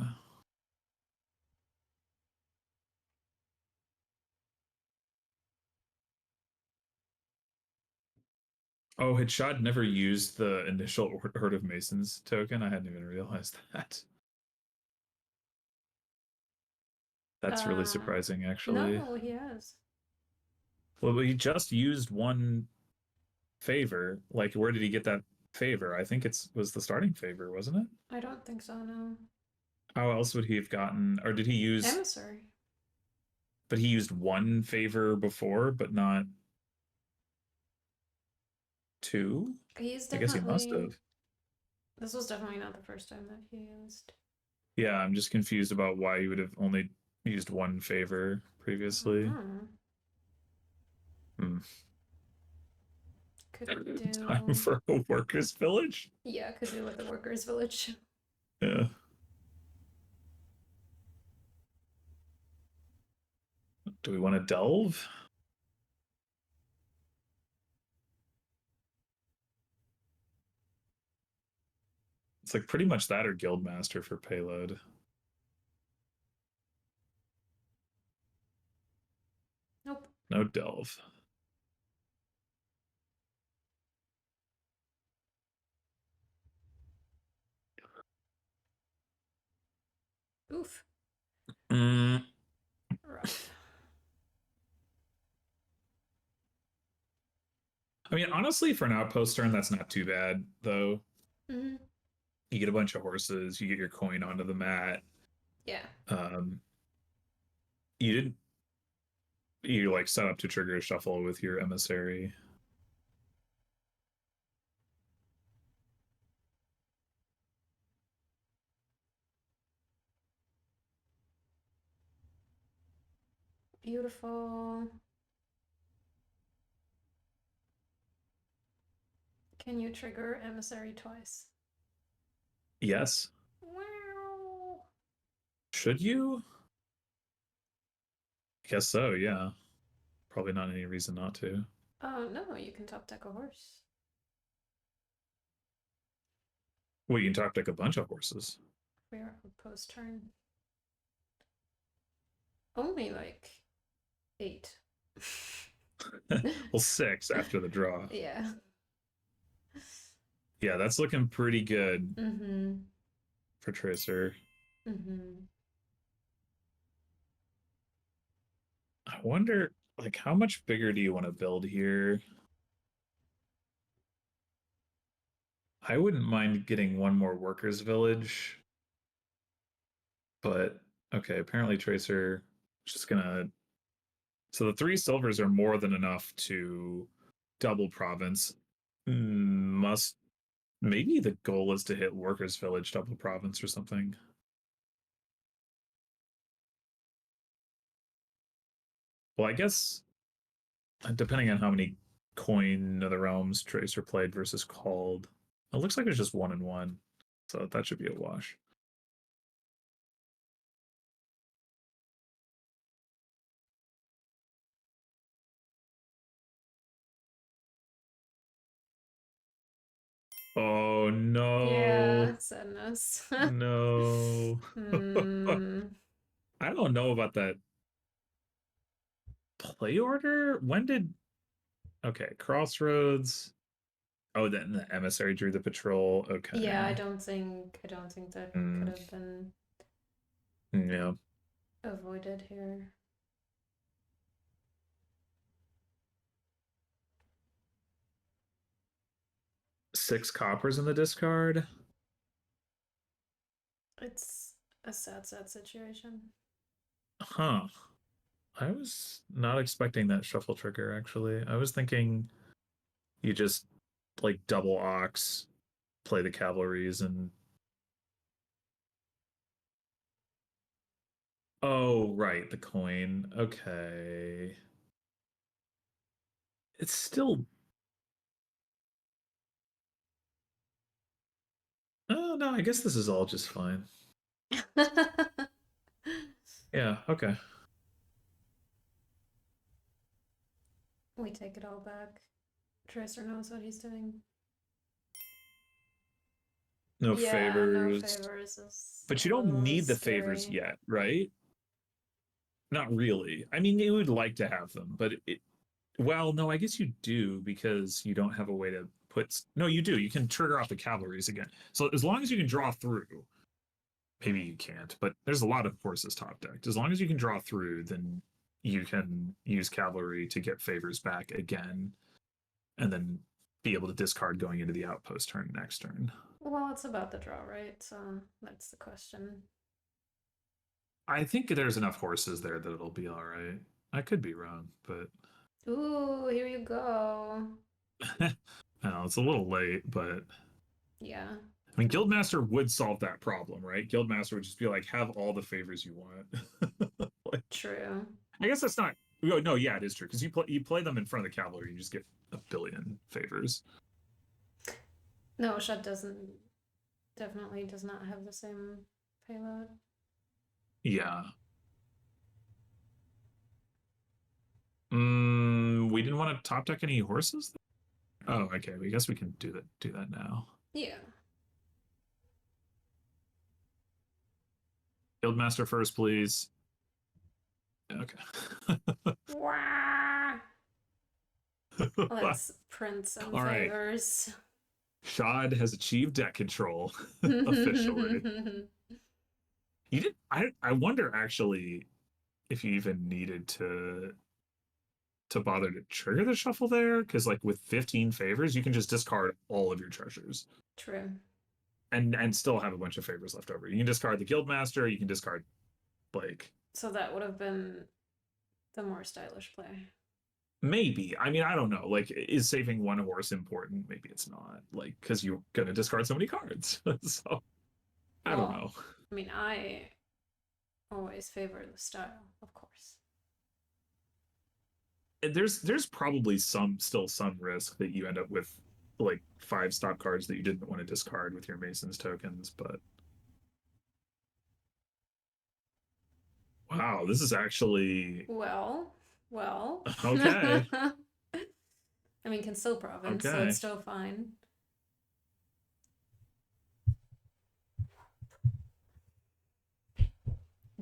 Oh, had Schadd never used the initial Horde of Masons token? I hadn't even realized that. That's really Uh, surprising, actually. no, he has. Well, he just used one favor. Like, where did he get that favor? I think it's was the starting favor, wasn't it? I don't think so, no. How else would he have gotten, or did he use, Emissary. but he used one favor before, but not two? He's I guess he must definitely. have. This was definitely not the first time that he used. Yeah, I'm just confused about why he would have only used one favor I don't previously. know. Hmm. Could Time do. for a workers' village? Yeah, could do with the workers' village. Yeah. Do we want to delve? It's like pretty much that or Guildmaster for payload. Nope. No delve. Oof. Mm. Rough. I mean, honestly, for an outpost turn, that's not too bad, though. Mm-hmm. You get a bunch of horses, you get your coin onto the mat. Yeah. Um, you didn't you like set up to trigger a shuffle with your emissary. Beautiful. Can you trigger emissary twice? Yes. Wow. Should you? I guess so, yeah. Probably not any reason not to. Oh no, you can top deck a horse. Well, you can top deck a bunch of horses. We are post turn. Only like 8. Well, six after the draw. Yeah. Yeah, that's looking pretty good Mm-hmm. for Tracer. Mm-hmm. I wonder, like, how much bigger do you want to build here? I wouldn't mind getting one more workers' village, but okay, apparently Tracer is just gonna. So the three silvers are more than enough to double province. Must maybe the goal is to hit workers' village double province or something. Well, I guess depending on how many coin of the realms Tracer played versus called, it looks like it's just 1-1, so that should be a wash. Oh Yeah, no. sadness. No. Hmm. I don't know about that play order. When did okay, Crossroads. Oh, then the emissary drew the patrol. Yeah, Okay. I don't think that could Mm, have been yeah. avoided here. Six coppers in the discard. It's a sad situation. Huh. I was not expecting that shuffle trigger actually. I was thinking you just like double ox, play the cavalries and oh right, the coin. Okay. It's still oh no, I guess this is all just fine. Yeah, okay. We take it all back. Tracer knows what he's doing. No Yeah, no favors. favors is But a you don't little need the favors scary. yet, right? Not really. I mean, you would like to have them, but Well, no, I guess you do because you don't have a way to put. No, you do. You can trigger off the cavalries again. So as long as you can draw through, maybe you can't, but there's a lot of horses top decked. As long as you can draw through, then you can use cavalry to get favors back again, and then be able to discard going into the outpost turn next turn. Well, it's about the draw, right? So that's the question. I think there's enough horses there that it'll be all right. I could be wrong, but Ooh, here you go. I know it's a little late, but Yeah, I mean, Guildmaster would solve that problem, right? Guildmaster would just be like, have all the favors you want. Like, true. I guess that's not. Oh, no, yeah, it is true because you play them in front of the cavalry, you just get a billion favors. No, schadd doesn't, definitely does not have the same payload. Yeah. We didn't want to top deck any horses. Oh, okay. I guess we can do that. Do that now. Yeah. Guildmaster first, please. Okay. Wah! Let's print some All right. favors. Schadd has achieved deck control officially. You did. I wonder actually if you even needed to bother to trigger the shuffle there, because like with 15 favors, you can just discard all of your treasures. True. And still have a bunch of favors left over. You can discard the Guildmaster. You can discard like So that would have been the more stylish play. maybe. I mean, I don't know. Like, is saving one horse important? Maybe it's not. Like, because you're gonna discard so many cards. So I don't know. I mean, I always favor the style, of course. There's probably still some risk that you end up with like 5 stop cards that you didn't want to discard with your Mason's tokens, but wow, this is actually Well. okay. I mean, can still province, so Okay. it's still fine.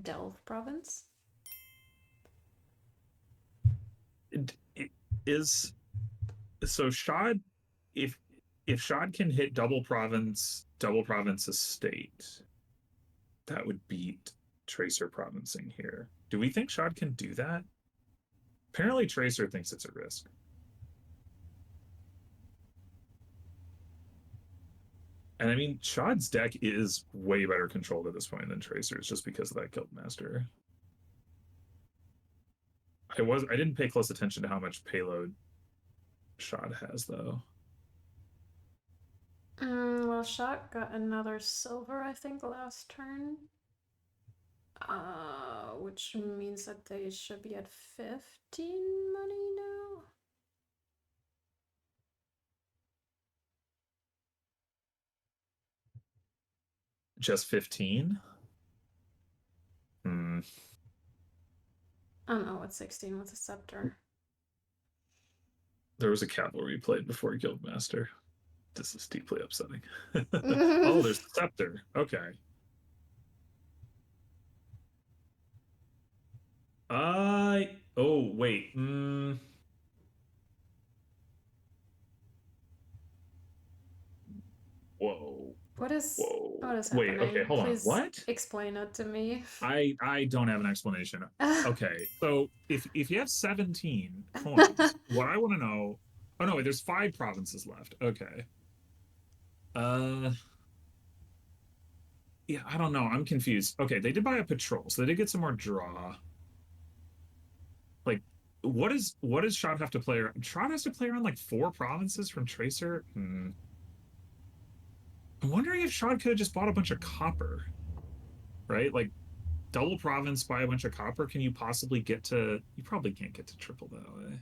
Delve province? It is so schadd. If schadd can hit double province estate, that would beat Tracer provincing here. Do we think schadd can do that? Apparently, Tracer thinks it's a risk. And I mean, Shadd's deck is way better controlled at this point than Tracer's just because of that Guildmaster. I didn't pay close attention to how much payload Schadd has though. Well, Shot got another silver, I think, last turn. Which means that they should be at 15 money now. Just 15? Oh no, what's 16 with a scepter? There was a cavalry played before Guildmaster. This is deeply upsetting. Oh, there's the scepter. Okay. Oh wait. Whoa. What is Wait, happening? okay, hold on. Please What? explain it to me. I don't have an explanation. Okay, so if you have 17 coins, what I want to know. Oh no, wait, there's 5 provinces left. Okay. Yeah, I don't know. I'm confused. Okay, they did buy a patrol, so they did get some more draw. Like, what does Schadd have to play around? Schadd has to play around like 4 provinces from Tracer. I'm wondering if Schadd could have just bought a bunch of copper, right? Like double province, buy a bunch of copper. Can you possibly get to? You probably can't get to triple that way.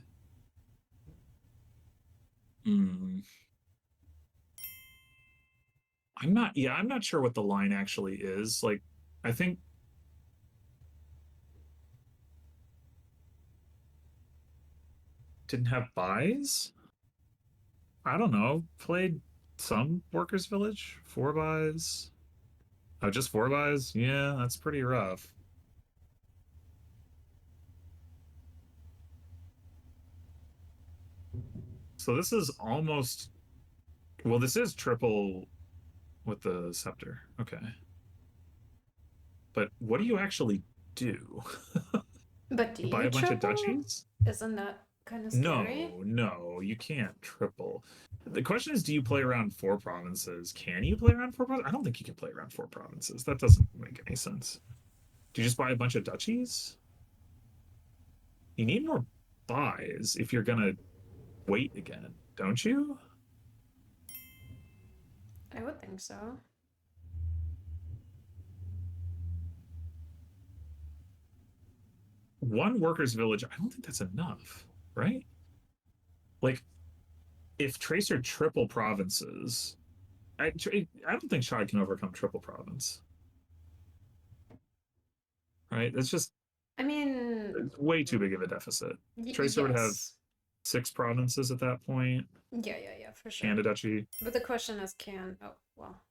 I'm not. Yeah, I'm not sure what the line actually is. Like, I think didn't have buys. I don't know. Played some workers village 4 buys. Oh, just 4 buys. Yeah, that's pretty rough. So this is almost, well, this is triple with the scepter. Okay. But what do you actually do? But do Buy you a bunch of triple? duchies? Isn't that kind of scary? No, no, you can't triple. The question is, do you play around four provinces? Can you play around four provinces? I don't think you can play around four provinces. That doesn't make any sense. Do you just buy a bunch of duchies? You need more buys if you're gonna wait again, don't you? I would think so. One workers' village, I don't think that's enough, right? Like, if Tracer triple provinces, I don't think Shad can overcome triple province, right? That's just I mean, it's way too big of a deficit. Tracer would have yes. six provinces at that point Yeah, for and sure. a duchy. But the question is, can. Oh, well.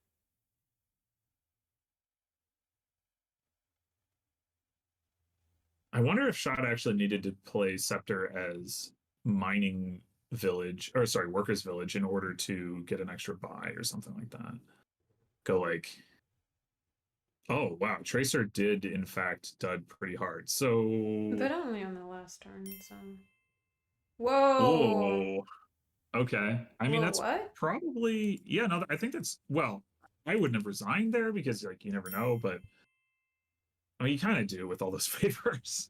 I wonder if Shad actually needed to play Scepter as mining village, or sorry, workers village in order to get an extra buy or something like that. Go like, oh wow, Tracer did in fact dud pretty hard. But So, only on the last turn, so. Whoa! oh, okay. I mean, Whoa, that's what? probably, yeah, no, I think that's, well, I wouldn't have resigned there because like you never know, but I mean, you kind of do with all those favors.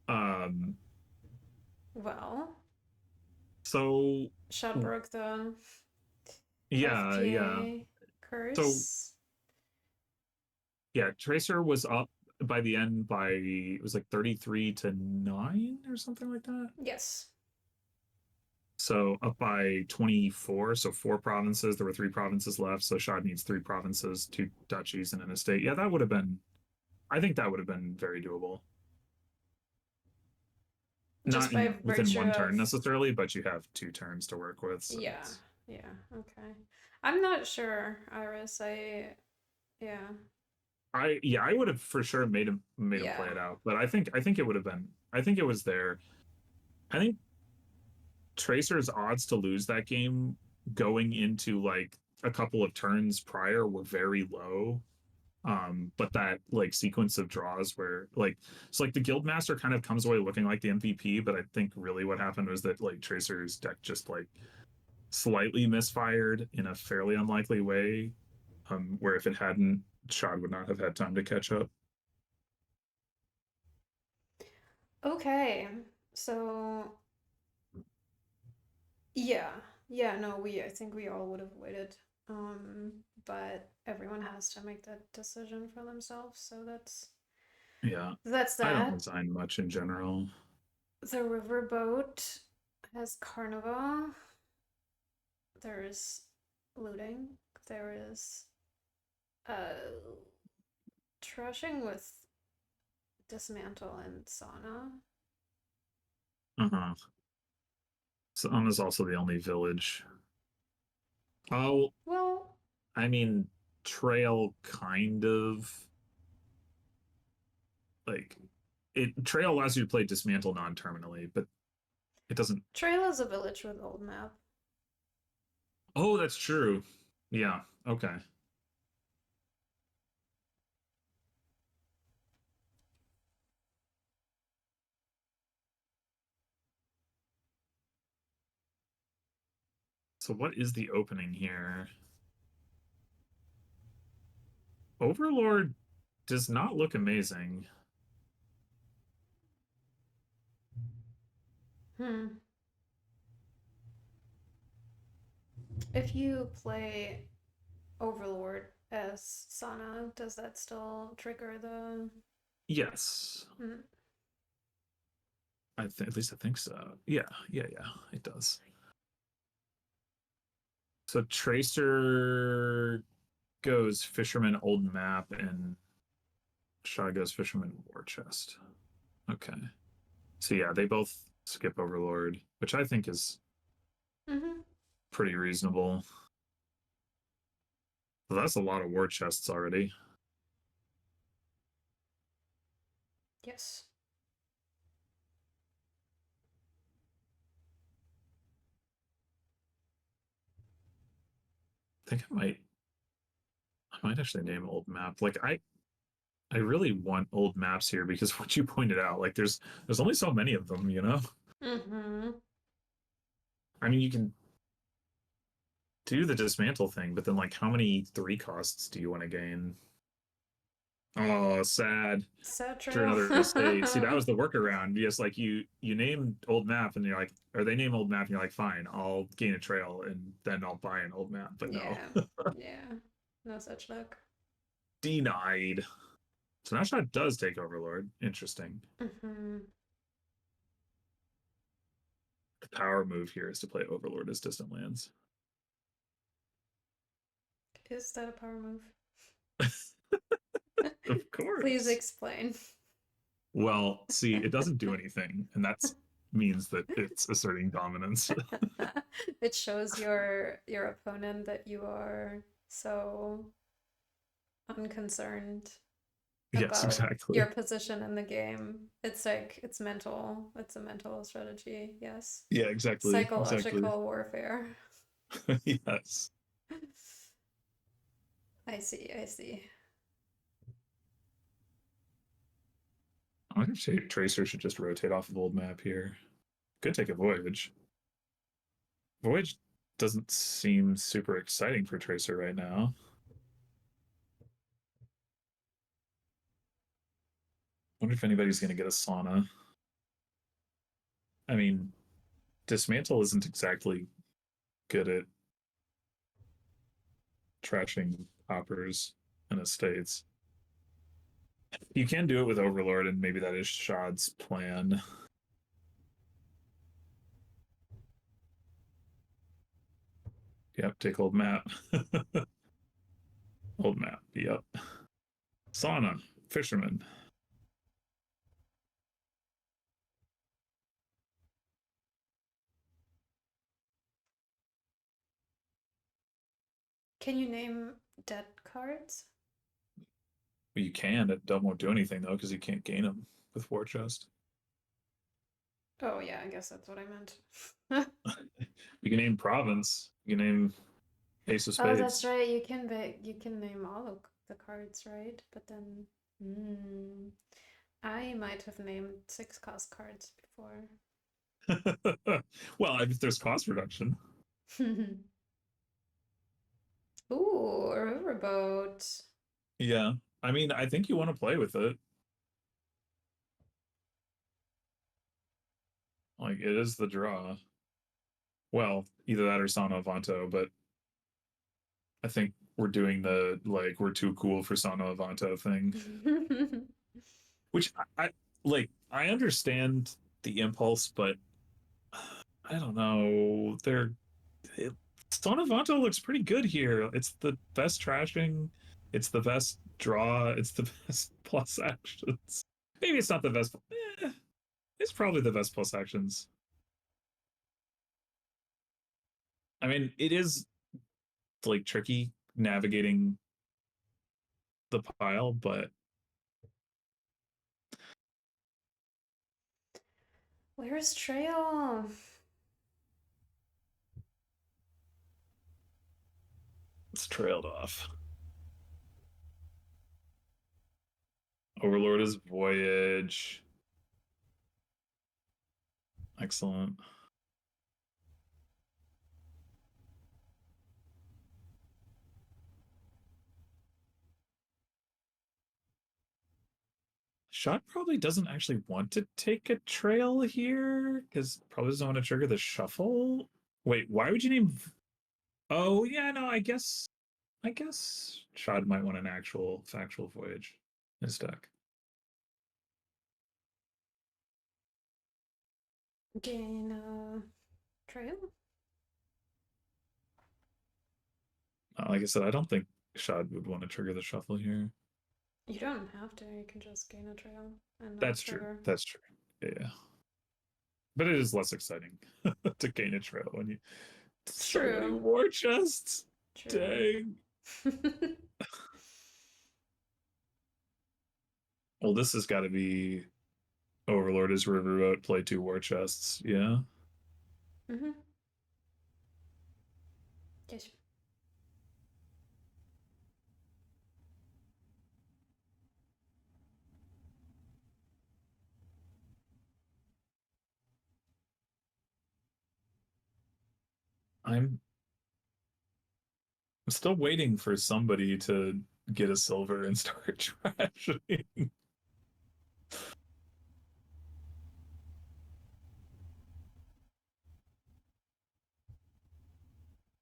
Um, Well, so Schadd broke the yeah. FPA So curse. yeah, Tracer was up by the end by it was like 33-9 or something like that. Yes. So up by 24, so four provinces. There were three provinces left. So Shad needs three provinces, two duchies, and an estate. Yeah, that would have been, I think that would have been very doable. Just Not by in within virtue one of. turn necessarily, but you have two turns to work with. So Yeah, it's yeah, okay. I'm not sure, Iris. Yeah, I would have for sure made him yeah. play it out. But I think it would have been, I think it was there. I think Tracer's odds to lose that game going into like a couple of turns prior were very low. But that like sequence of draws where like it's like the Guildmaster kind of comes away looking like the MVP, but I think really what happened was that like Tracer's deck just like slightly misfired in a fairly unlikely way. Where if it hadn't, Shad would not have had time to catch up. Okay, so yeah, yeah, no, I think we all would have waited. Um, but everyone has to make that decision for themselves, so Yeah, that's I don't that. resign much in general. The riverboat has Carnival. There's looting. There is trashing with dismantle and sauna. Uh-huh. Some is also the only village. Oh, Well, I mean, Trail kind of like Trail allows you to play Dismantle non-terminally, but it doesn't. Trail is a village with old map. Oh, that's true. Yeah. Okay. So what is the opening here? Overlord does not look amazing. Hmm. If you play Overlord as Sana, does that still trigger the? Yes. Hmm. I think at least I think so. Yeah, it does. So Tracer goes Fisherman Old Map and Shaw goes Fisherman War Chest. Okay. So yeah, they both skip Overlord, which I think is Mm-hmm. pretty reasonable. Well, that's a lot of war chests already. Yes. think I might actually name old map. Like I really want old maps here because what you pointed out, like there's only so many of them, you know? Mm-hmm. I mean, you can do the dismantle thing, but then like how many 3 costs do you want to gain? Oh, sad. So For true. another estate. See, that was the workaround. Yes, like you name old map and you're like, or they name old map and you're like, fine, I'll gain a trail and then I'll buy an old map. But no. Yeah. Yeah. No such luck. Denied. So now Shot does take Overlord. Interesting. Mm-hmm. The power move here is to play Overlord as distant lands. Is that a power move? Of Please course. explain. Well, see, it doesn't do anything, and that's means that it's asserting dominance. It shows your opponent that you are so unconcerned Yes, about your exactly. position in the game. It's like it's mental. It's a mental strategy. Yes. Yeah, exactly. Exactly. Psychological warfare. Yes. I see. I see. I wonder if Tracer should just rotate off of old map here. Could take a voyage. Voyage doesn't seem super exciting for Tracer right now. Wonder if anybody's going to get a sauna. I mean, Dismantle isn't exactly good at trashing hoppers and estates. You can do it with Overlord, and maybe that is Schadd's plan. Yep, take old map. Old map, yep. Sauna, fisherman. Can you name dead cards? Well, you can. It won't do anything though because you can't gain them with War Chest. Oh yeah, I guess that's what I meant. You can name province. You can name Ace of Oh, that's Spades. right. You can name all of the cards, right? But then, hmm, I might have named 6 cost cards before. Well, if there's cost reduction. Ooh, a riverboat. Yeah. I mean, I think you want to play with it. Like, it is the draw. Well, either that or Sano Avanto, but I think we're doing the, like, we're too cool for Sano Avanto thing. Which I like, I understand the impulse, but I don't know. It, Sano Avanto looks pretty good here. It's the best trashing, it's the best draw, it's the best plus actions. Maybe it's not the best. Eh, it's probably the best plus actions. I mean, it is like tricky navigating the pile, but Where's Trail? it's trailed off. Overlord is Voyage. Excellent. Shot probably doesn't actually want to take a trail here because probably doesn't want to trigger the shuffle. Wait, why would you name? Oh yeah, no, I guess Shad might want an actual factual voyage in his deck. Gain Trail? Like I said, I don't think Shad would want to trigger the shuffle here. You don't have to. You can just gain a trail and not That's true. trigger. That's true. Yeah, but it is less exciting to gain a trail when you so many True. war chests. True. Dang. Well, this has got to be Overlord is Riverboat, play 2 war chests. Yeah. Mm-hmm. Yes. I'm still waiting for somebody to get a silver and start trashing.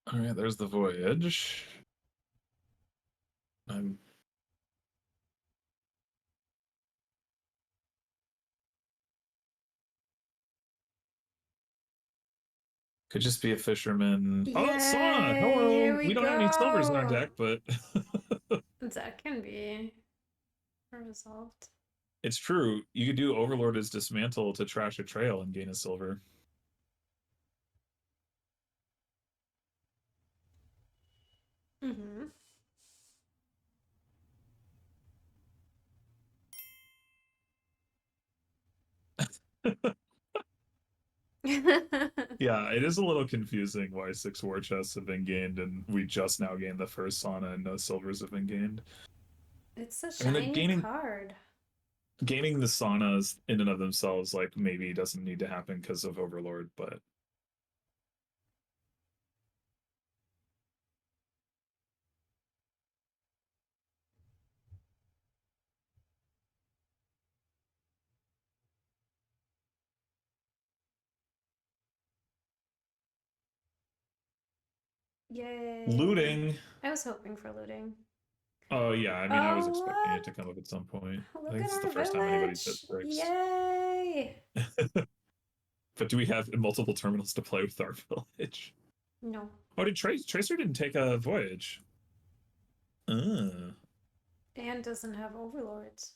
All right, there's the voyage. I'm could just be a fisherman. Oh, sauna. Yay! Here Hello. we We don't have any silvers in our go. deck, but That can be resolved. it's true. You could do Overlord as dismantle to trash a trail and gain a silver. Mm-hmm. Yeah, it is a little confusing why 6 war chests have been gained and we just now gained the first sauna and no silvers have been gained. It's a I mean, the shiny gaining card. gaining the saunas in and of themselves, like maybe doesn't need to happen because of Overlord, but Yay. looting. I was hoping for looting. Oh yeah, I mean, I was expecting it to Oh, come up at some point. look! I Look think at this is the our first time anybody's hit village! bricks. Yay! But do we have multiple terminals to play with our village? No. Oh, did Tracer didn't take a voyage? Uh, And doesn't have overlords.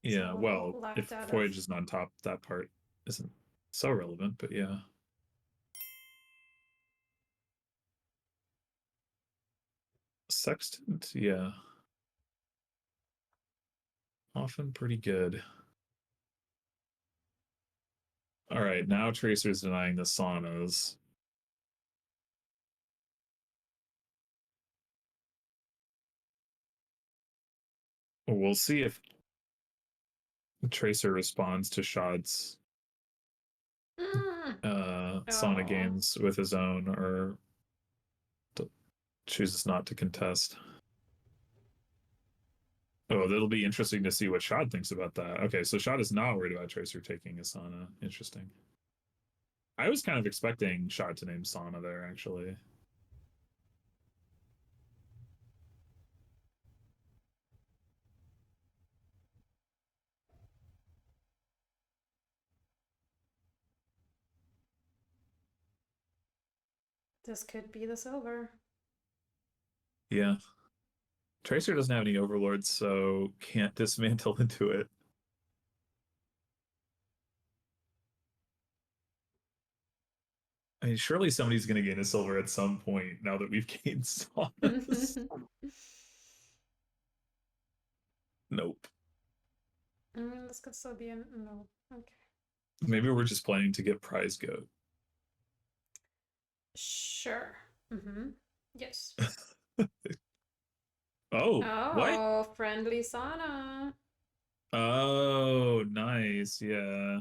yeah. So Well, locked if out of. voyage is on top, that part isn't so relevant. But yeah, sextant. Yeah, often pretty good. All right, now Tracer's denying the saunas. We'll see if Tracer responds to Schadd's Mm. sauna Oh. games with his own or chooses not to contest. Oh, that'll be interesting to see what Schadd thinks about that. Okay, so Schadd is not worried about Tracer taking a sauna. Interesting. I was kind of expecting Schadd to name sauna there, actually. This could be the silver. Yeah. Tracer doesn't have any overlords, so can't dismantle into it. I mean, surely somebody's going to gain a silver at some point now that we've gained saunas. Nope. This could still be a no. Okay. Maybe we're just planning to get prize goat. Sure. Mm-hmm. Yes. Oh, what? Oh, friendly sauna. Oh, nice. Yeah.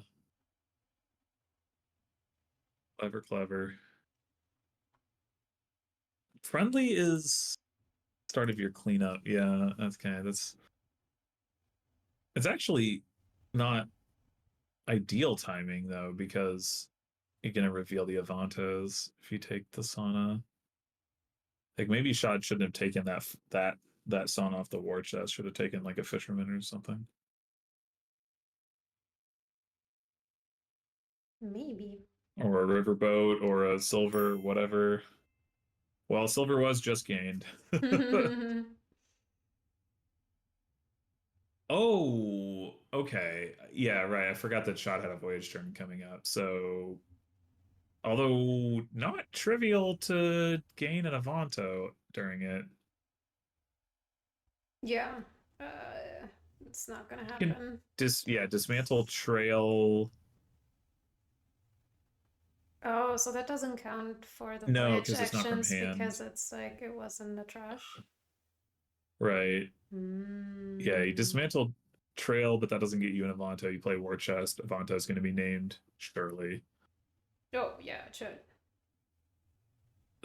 Clever, clever. Friendly is start of your cleanup. Yeah, that's it's actually not ideal timing though, because you're gonna reveal the Avantos if you take the sauna. Like maybe Schadd shouldn't have taken that sauna off the war chest. Should have taken like a fisherman or something. Maybe. Or a riverboat or a silver, whatever. Well, silver was just gained. Oh, okay. Yeah, right. I forgot that Shot had a voyage turn coming up. So, although not trivial to gain an Avanto during it, Yeah. Uh, it's not gonna you can happen. dismantle trail. Oh, so that doesn't count for the No, voyage because it's not from actions because hand. it's like it was in the trash. Right. Yeah, you Mm. dismantle trail, but that doesn't get you an Avanto. You play War Chest. Avanto is going to be named, surely. Oh, yeah, it should.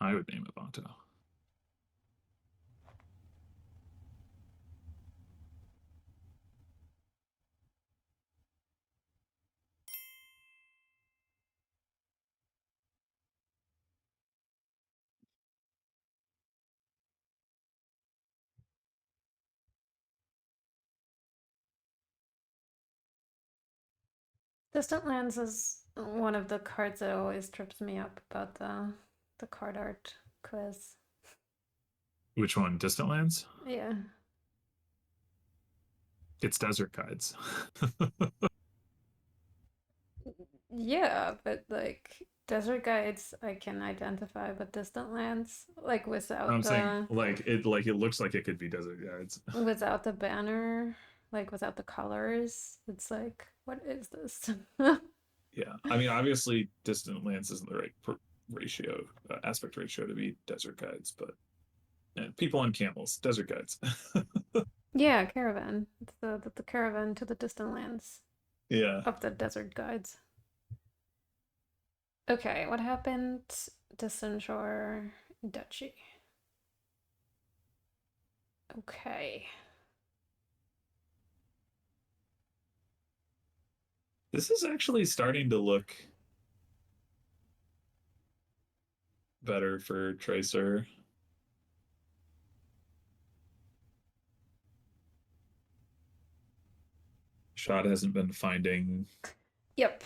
I would name Avanto. Distant Lands is one of the cards that always trips me up about the card art quiz. Which one? Distant Lands? Yeah. It's Desert Guides. Yeah, but like desert guides I can identify, but distant lands, like I'm saying like it looks like it could be Desert Guides. without the banner, like without the colors, it's like, what is this? Yeah, I mean, obviously, Distant Lands isn't the right ratio, aspect ratio to be Desert Guides, but people on camels, Desert Guides. Yeah, caravan. It's the caravan to the distant lands Yeah. of the desert guides. Okay, what happened? Distant shore, duchy. Okay. This is actually starting to look better for Tracer. Schadd hasn't been finding Yep.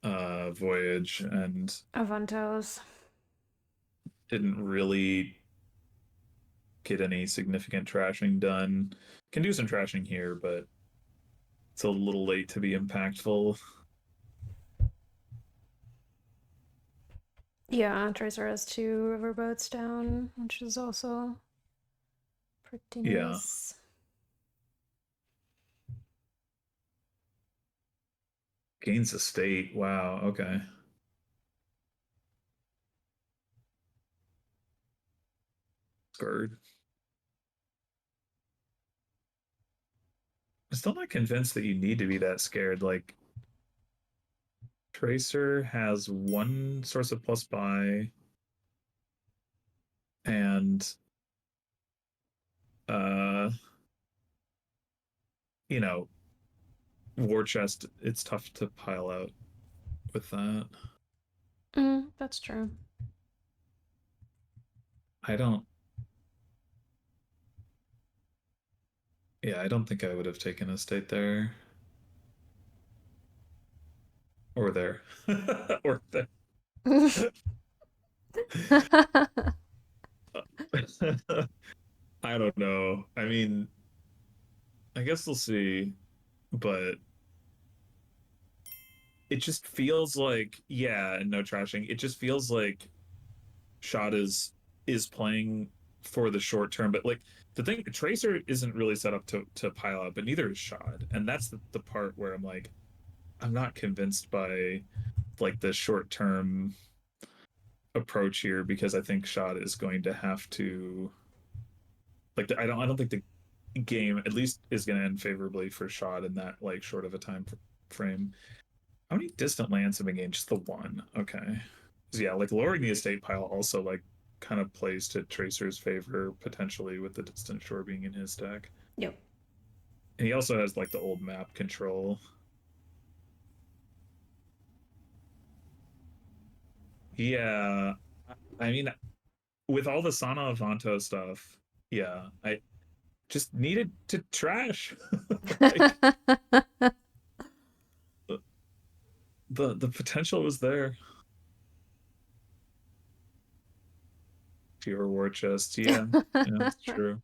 Voyage and Avantos. didn't really get any significant trashing done. Can do some trashing here, but it's a little late to be impactful. Yeah, Tracer has two riverboats down, which is also pretty Yeah. nice. Gains a state. Wow. Okay. Scared. I'm still not convinced that you need to be that scared. Like, Tracer has one source of plus buy and uh you know, war chest, it's tough to pile out with that. That's true. I don't Yeah, I don't think I would have taken a state there or there. Or there. I don't know. I mean, I guess we'll see, but it just feels like, yeah, no trashing. It just feels like Shot is playing for the short term, but like the thing, Tracer isn't really set up to pile out, but neither is Shot, and that's the part where I'm like, I'm not convinced by like the short term approach here because I think Shot is going to have to like I don't think the game at least is going to end favorably for Shot in that like short of a time frame. How many distant lands have been gained? Just the one. Okay. So yeah, like lowering the estate pile also like kind of plays to Tracer's favor potentially with the distant shore being in his deck. Yep. And he also has like the old map control. Yeah, I mean, with all the Sana Avanto stuff, yeah, I just needed to trash. Like the potential was there. Fewer war chests, yeah, yeah, that's true.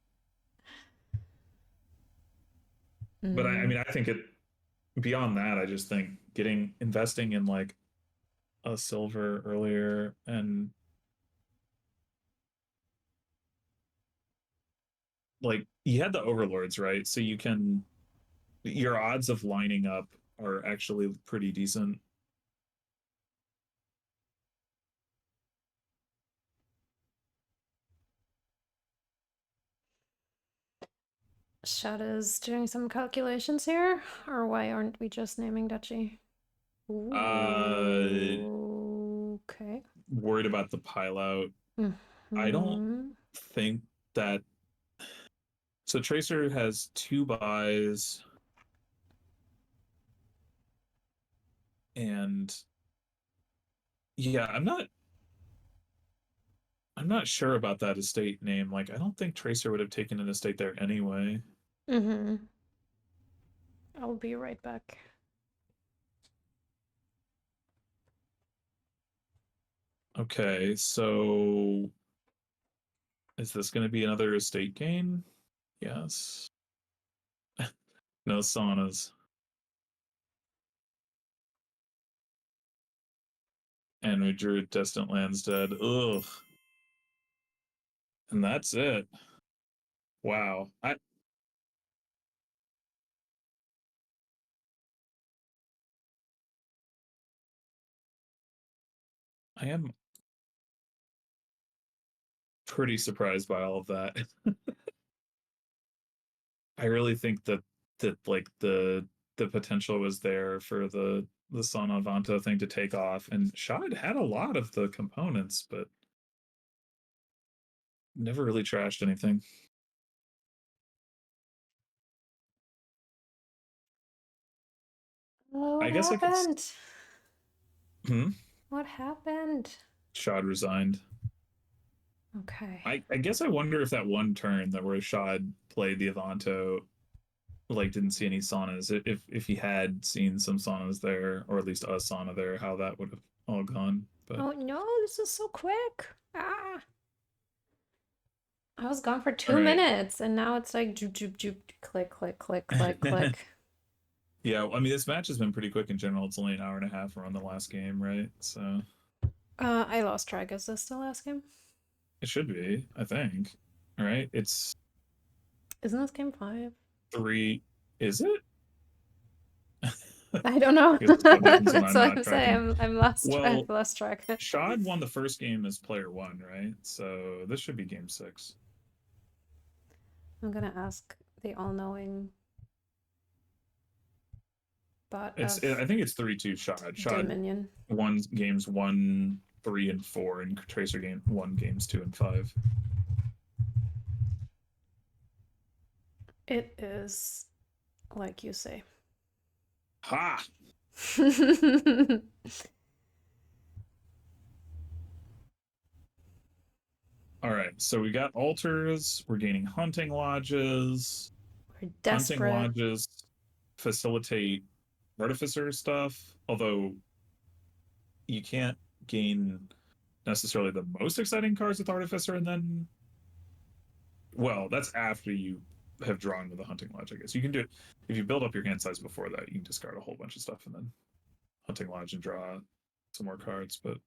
But I mm. mean, I think it beyond that, I just think getting investing in like a silver earlier and like you had the overlords, right? So you can your odds of lining up are actually pretty decent. Shada's doing some calculations here, or why aren't we just naming duchy? Uh Ooh, okay. Worried about the pile out. I don't Hmm. think that. So Tracer has two buys, and yeah, I'm not sure about that estate name. Like, I don't think Tracer would have taken an estate there anyway. Hmm. I'll be right back. Okay, so is this going to be another estate gain? Yes. No saunas. And we drew Distant Lands Dead. Ugh. And that's it. Wow. I am pretty surprised by all of that. I really think that like the potential was there for the Sonavanta thing to take off, and schadd had a lot of the components, but never really trashed anything. Oh, I what guess I could. happened? Hmm? What happened? Schadd resigned. Okay. I guess I wonder if that one turn that where schadd played the Avanto, like, didn't see any saunas. If he had seen some saunas there, or at least a sauna there, how that would have all gone. But Oh no, this is so quick. Ah. I was gone for all two right. minutes and now it's like joop, joop, joop, click, click, click, click, click. Yeah, I mean, this match has been pretty quick in general. It's only an hour and a half around the last game, right? So I lost track. Is this the last game? it should be, I think. All right. It's Isn't this game 5? three. Is it? I don't know. Because that's what happens when That's I'm what not I'm tracking. saying. I'm lost track. Well, Lost track. schadd won the first game as player one, right? So this should be game six. I'm gonna ask the all-knowing bot of I think it's 3-2 schadd. Schadd Dominion. won games one, three, and four, and Tracer game won games two and five. It is like you say. Ha! All right, so we got altars. We're gaining hunting lodges. We're Hunting desperate. lodges facilitate artificer stuff, although you can't gain necessarily the most exciting cards with artificer, and then, well, that's after you have drawn with the hunting lodge. I guess you can do it if you build up your hand size before that. You can discard a whole bunch of stuff and then hunting lodge and draw some more cards. But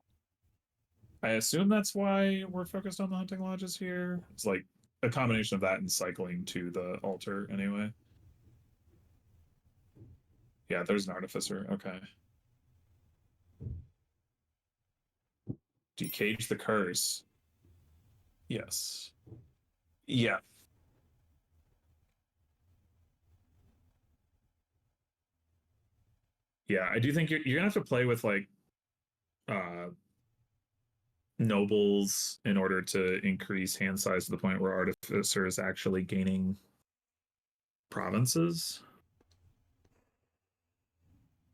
I assume that's why we're focused on the hunting lodges here. It's like a combination of that and cycling to the altar anyway. Yeah, there's an artificer. Okay. Decage the curse. Yes. Yeah. Yeah. I do think you're gonna have to play with like uh nobles in order to increase hand size to the point where artificer is actually gaining provinces.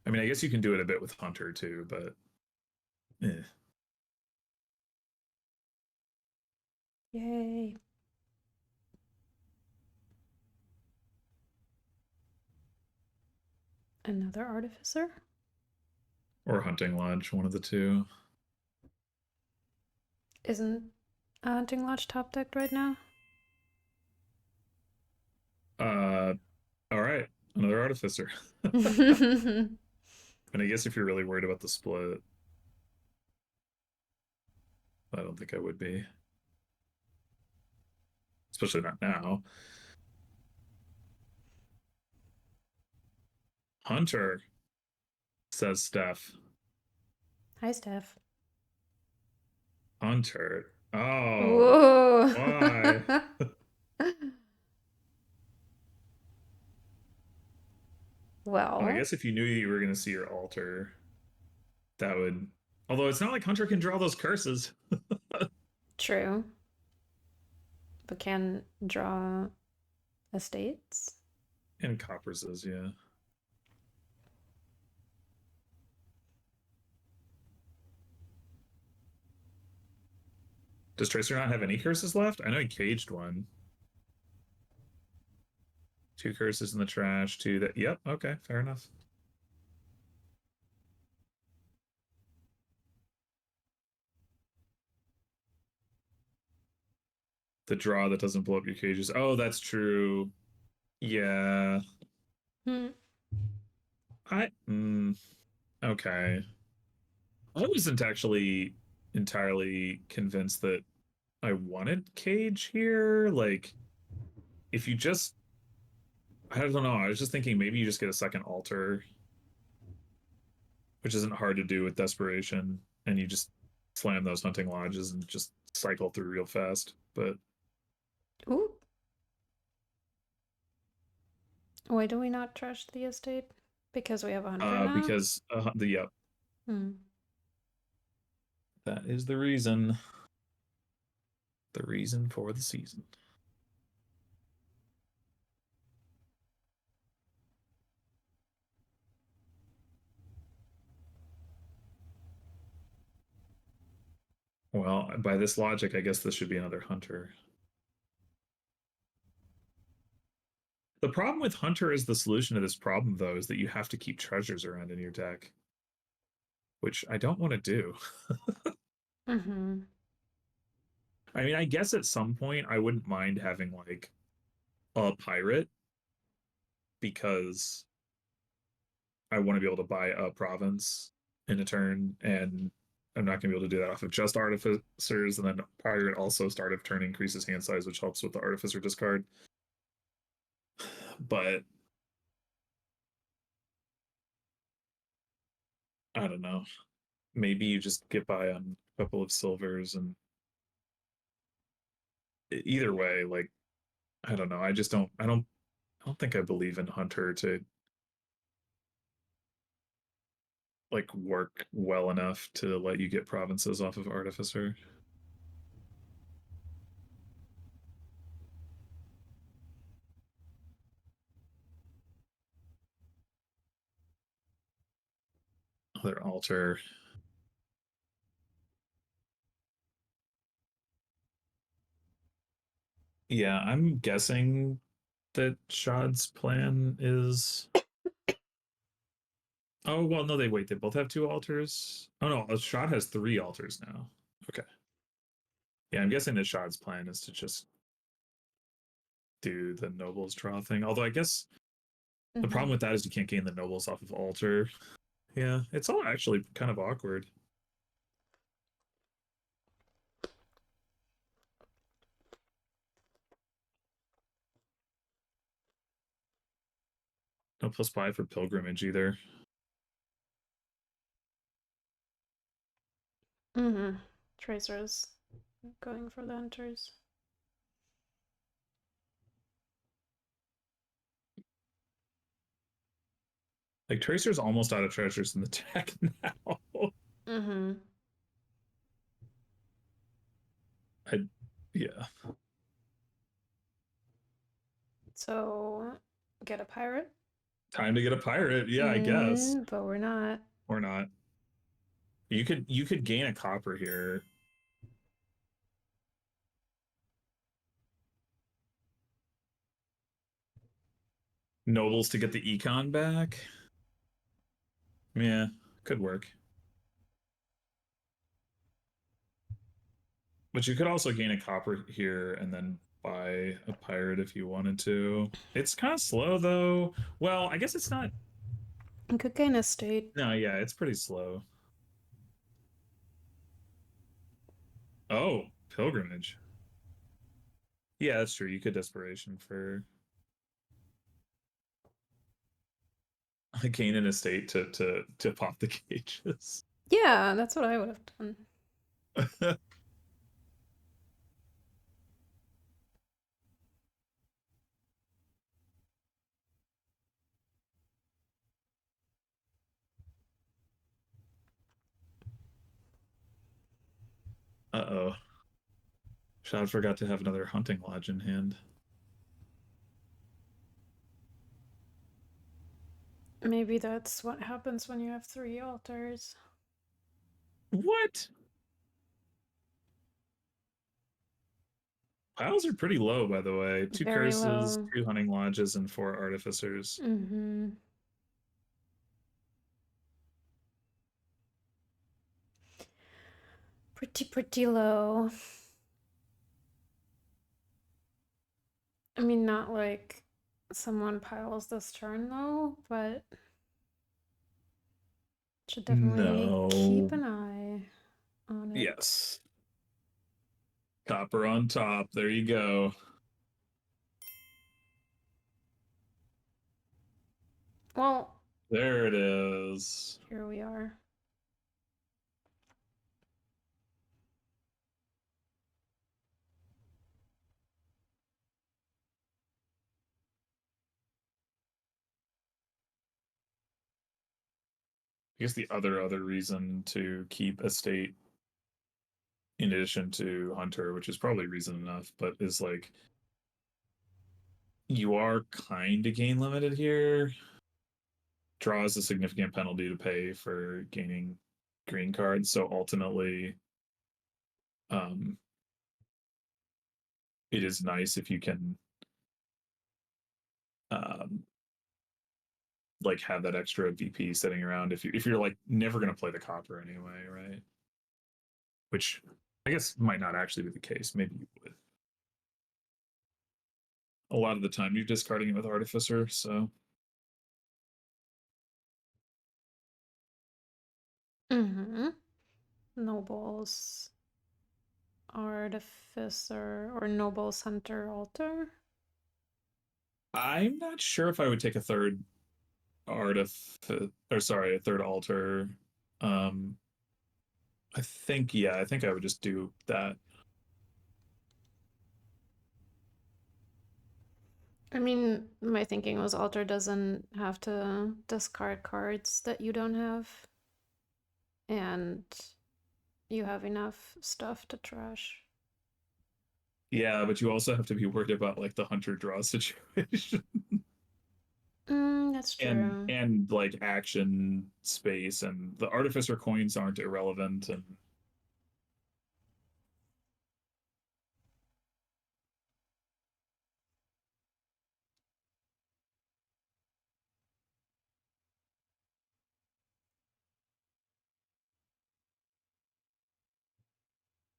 I mean, I guess you can do it a bit with hunter too, but eh. Yay. Another artificer? Or hunting lodge, one of the two. Isn't a hunting lodge top decked right now? Uh all right, another artificer. And I guess if you're really worried about the split, I don't think I would be. Especially not now. Hunter, says Steph. Hi, Steph. Hunter. Oh, Whoa. why? I Well, guess if you knew you were going to see your altar, that would. Although it's not like Hunter can draw those curses. True. But can draw estates. And coppers is, yeah. Does Tracer not have any curses left? I know he caged one. Two curses in the trash, two that. Yep, okay, fair enough. The draw that doesn't blow up your cages. Oh, that's true. Yeah. Hmm. Okay. I wasn't actually entirely convinced that I wanted cage here. Like, if you just, I don't know. I was just thinking maybe you just get a second altar, which isn't hard to do with desperation, and you just slam those hunting lodges and just cycle through real fast. But Ooh. Why do we not trash the estate? Because we have a hunter now? because the yep, Hmm. that is the reason. The reason for the season. Well, by this logic, I guess this should be another hunter. The problem with hunter is the solution to this problem, though, is that you have to keep treasures around in your deck, which I don't want to do. Mm-hmm. I mean, I guess at some point I wouldn't mind having like a pirate because I want to be able to buy a province in a turn, and I'm not going to be able to do that off of just artificers. And then pirate also start of turn increases hand size, which helps with the artificer discard. But I don't know. Maybe you just get by on a couple of silvers, and either way, like I don't know. I just don't. I don't think I believe in hunter to like work well enough to let you get provinces off of artificer. Other altar. Yeah, I'm guessing that Schadd's plan is. Oh well, no, they wait. They both have two altars. Oh no, Schadd has three altars now. Okay. Yeah, I'm guessing that Schadd's plan is to just do the nobles draw thing. Although I guess the Mm-hmm. problem with that is you can't gain the nobles off of altar. Yeah, it's all actually kind of awkward. No +5 for pilgrimage either. Mm-hmm. Tracers going for the hunters. Like Tracer's almost out of treasures in the deck now. Mm-hmm. I yeah. So get a pirate. Time to get a pirate. Yeah, I guess. But we're not. Or not. You could gain a copper here. Nobles to get the econ back. Yeah, could work. But you could also gain a copper here and then buy a pirate if you wanted to. It's kind of slow though. Well, I guess it's not. You could gain a state. No, yeah, it's pretty slow. Oh, pilgrimage. Yeah, that's true. You could desperation for gain an estate to pop the cages. Yeah, that's what I would have done. Uh-oh. Schadd forgot to have another hunting lodge in hand. Maybe that's what happens when you have 3 altars. What? Piles are pretty low, by the way. Two Very curses, low. two hunting lodges, and four artificers. Mm-hmm. Pretty low. I mean, not like someone piles this turn though, but should definitely keep No. an eye on it. Yes. Copper on top. There you go. Well, There it is. here we are. I guess the other reason to keep estate in addition to hunter, which is probably reason enough, but is like you are kind of gain limited here. Draws a significant penalty to pay for gaining green cards, so ultimately, um, it is nice if you can, um, like have that extra VP sitting around if you're like never gonna play the copper anyway, right? Which I guess might not actually be the case. Maybe you would. A lot of the time you're discarding it with artificer, so Mm-hmm. Nobles, artificer, or nobles, hunter, altar. I'm not sure if I would take a third or sorry, a third altar. Um, I think yeah, I think I would just do that. I mean, my thinking was altar doesn't have to discard cards that you don't have, and you have enough stuff to trash. Yeah, but you also have to be worried about like the hunter draw situation That's and true. like action space and the artificer coins aren't irrelevant and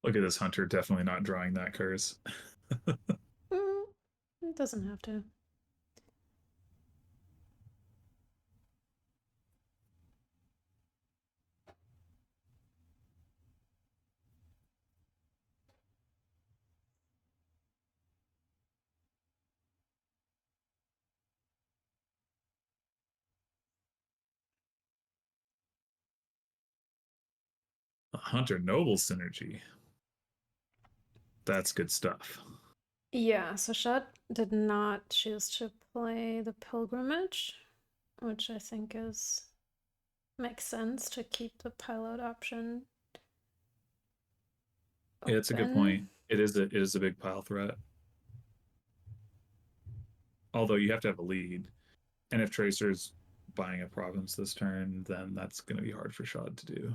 look at this hunter definitely not drawing that curse. Mm, it doesn't have to. Hunter noble synergy. That's good stuff. Yeah, so Schadd did not choose to play the pilgrimage, which I think is makes sense to keep the pilot option Yeah, it's a good open. point. It is a big pile threat. Although you have to have a lead. And if Tracer's buying a province this turn, then that's going to be hard for Schadd to do.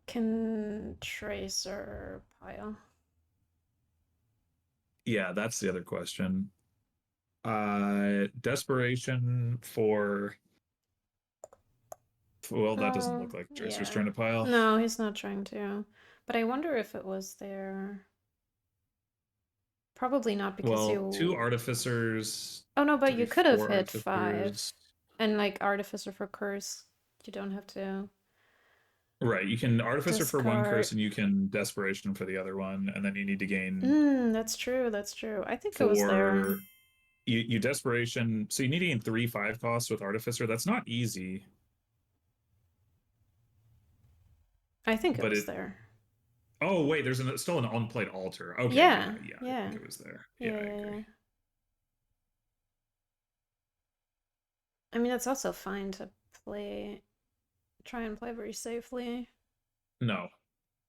Can Tracer pile? Yeah, that's the other question. Desperation for. Well, that doesn't Oh, look like Tracer's yeah. trying to pile. No, he's not trying to. But I wonder if it was there. Probably not because Well, two you. artificers Oh no, but to you be could have four hit 5. artificers. And like Artificer for Curse, you don't have to Right, you can artificer for one discard. curse and you can desperation for the other one, and then you need to gain That's true. That's true. I think it was there. for you desperation. So you need to gain 3/5 costs with artificer. That's not easy, I think it but was it. there. Oh wait, there's still an unplayed altar. Okay, yeah, Yeah, yeah, I yeah, think it was there. Yeah, yeah, I yeah, agree. yeah. I mean, it's also fine to play, try and play very safely. No,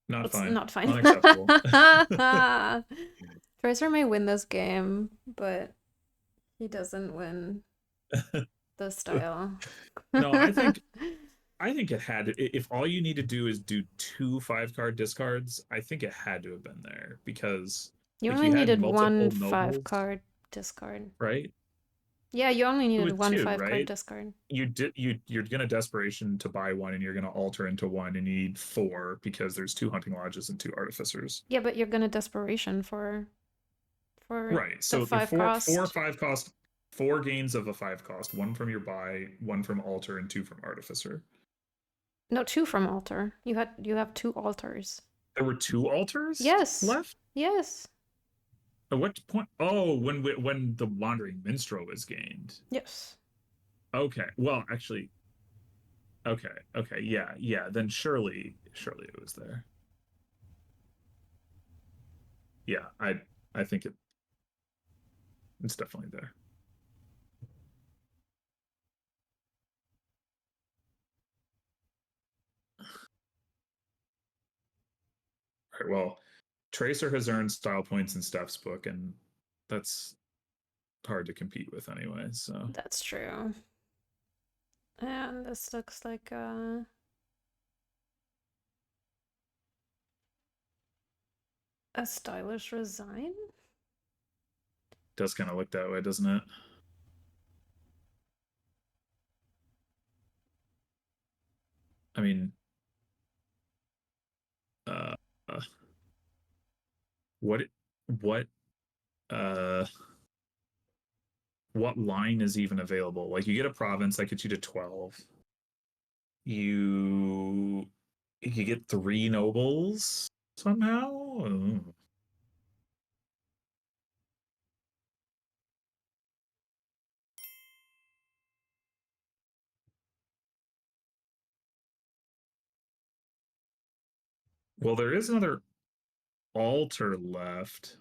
Not That's fine. not fine. Unacceptable. Tracer may win this game, but he doesn't win the style. No, I think it had to, if all you need to do is do two 5 card discards, I think it had to have been there because You like only you had needed one multiple five nobles, card discard. right? Yeah, you only needed With one two, 5 card right? discard. You're gonna desperation to buy one and you're gonna alter into one and you need four because there's two hunting lodges and two artificers. Yeah, but you're gonna desperation for Right. the So the 5 four cost. 5 cost, four gains of a 5 cost, one from your buy, one from altar, and two from artificer. No, 2 from altar. You have 2 altars. There were two altars Yes. left. Yes. At what point? Oh, when the wandering minstrel was gained. Yes. Okay. Well, actually, okay. Okay. Yeah. Yeah. Then surely it was there. Yeah. I think it's definitely there. All right. Well, Tracer has earned style points in Steph's book, and that's hard to compete with anyway. So That's true. And this looks like a stylish resign. does kind of look that way, doesn't it? I mean, uh, uh what what uh what line is even available? Like you get a province that gets you to 12. You you get three nobles somehow. Well, there is another altar left,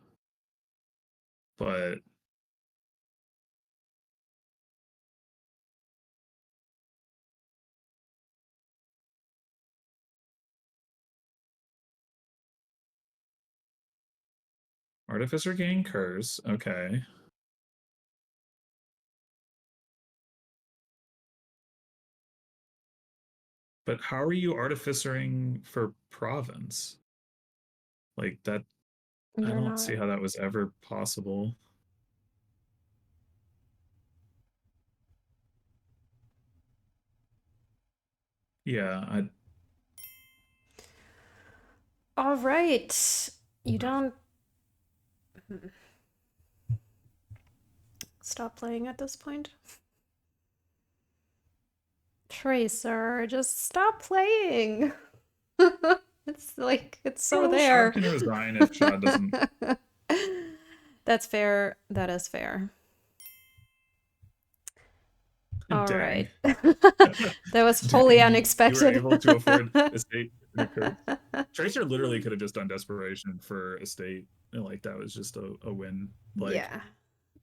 but artificer gain curse. Okay. But how are you artificering for province? Like that, I You're don't not. see how that was ever possible. Yeah, I All right. You don't stop playing at this point. Tracer, just stop playing. It's like it's so well, Shark there. can resign if Schadd doesn't. That's fair. That is fair. All Dang. right. That was wholly Dang, you were unexpected. able to afford estate and a curse. Tracer literally could have just done desperation for estate. And, like that was just a win. Yeah.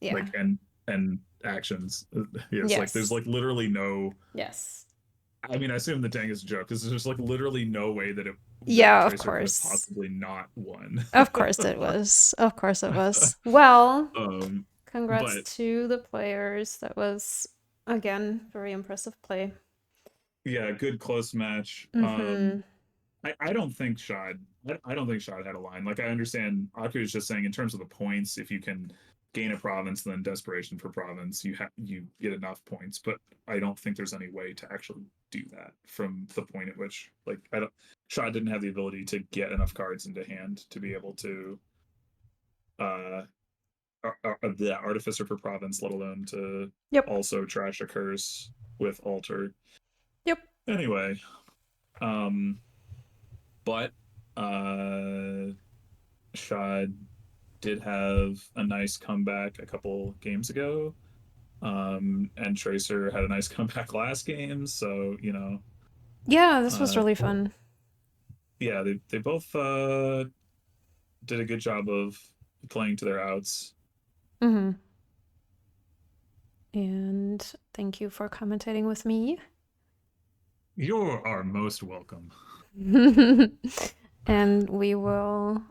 Yeah. Like and actions. Yes, like there's Yes. like literally no. Yes. I mean, I assume the dang is a joke because there's just like literally no way that Yeah, of Tracer could have course. possibly not won. Of course it was. Of course it was. Well, um, congrats but to the players. That was, again, very impressive play. yeah, good close match. Mm-hmm. I don't think Schadd. I don't think Schadd had a line. Like I understand, Aku is just saying in terms of the points, if you can gain a province, then desperation for province, you get enough points. But I don't think there's any way to actually do that from the point at which like I don't. Schadd didn't have the ability to get enough cards into hand to be able to uh the artificer for province, let alone to Yep. also trash a curse with altar. Yep. Anyway, um, but Schadd did have a nice comeback a couple games ago. And Tracer had a nice comeback last game, so Yeah, this was uh, really fun. yeah, they both did a good job of playing to their outs. Mm-hmm. And thank you for commentating with me. You are most welcome. And we will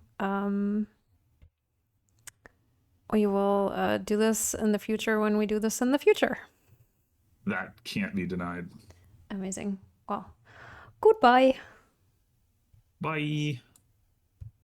do this in the future when we do this in the future. That can't be denied. Amazing. Well, goodbye. Bye.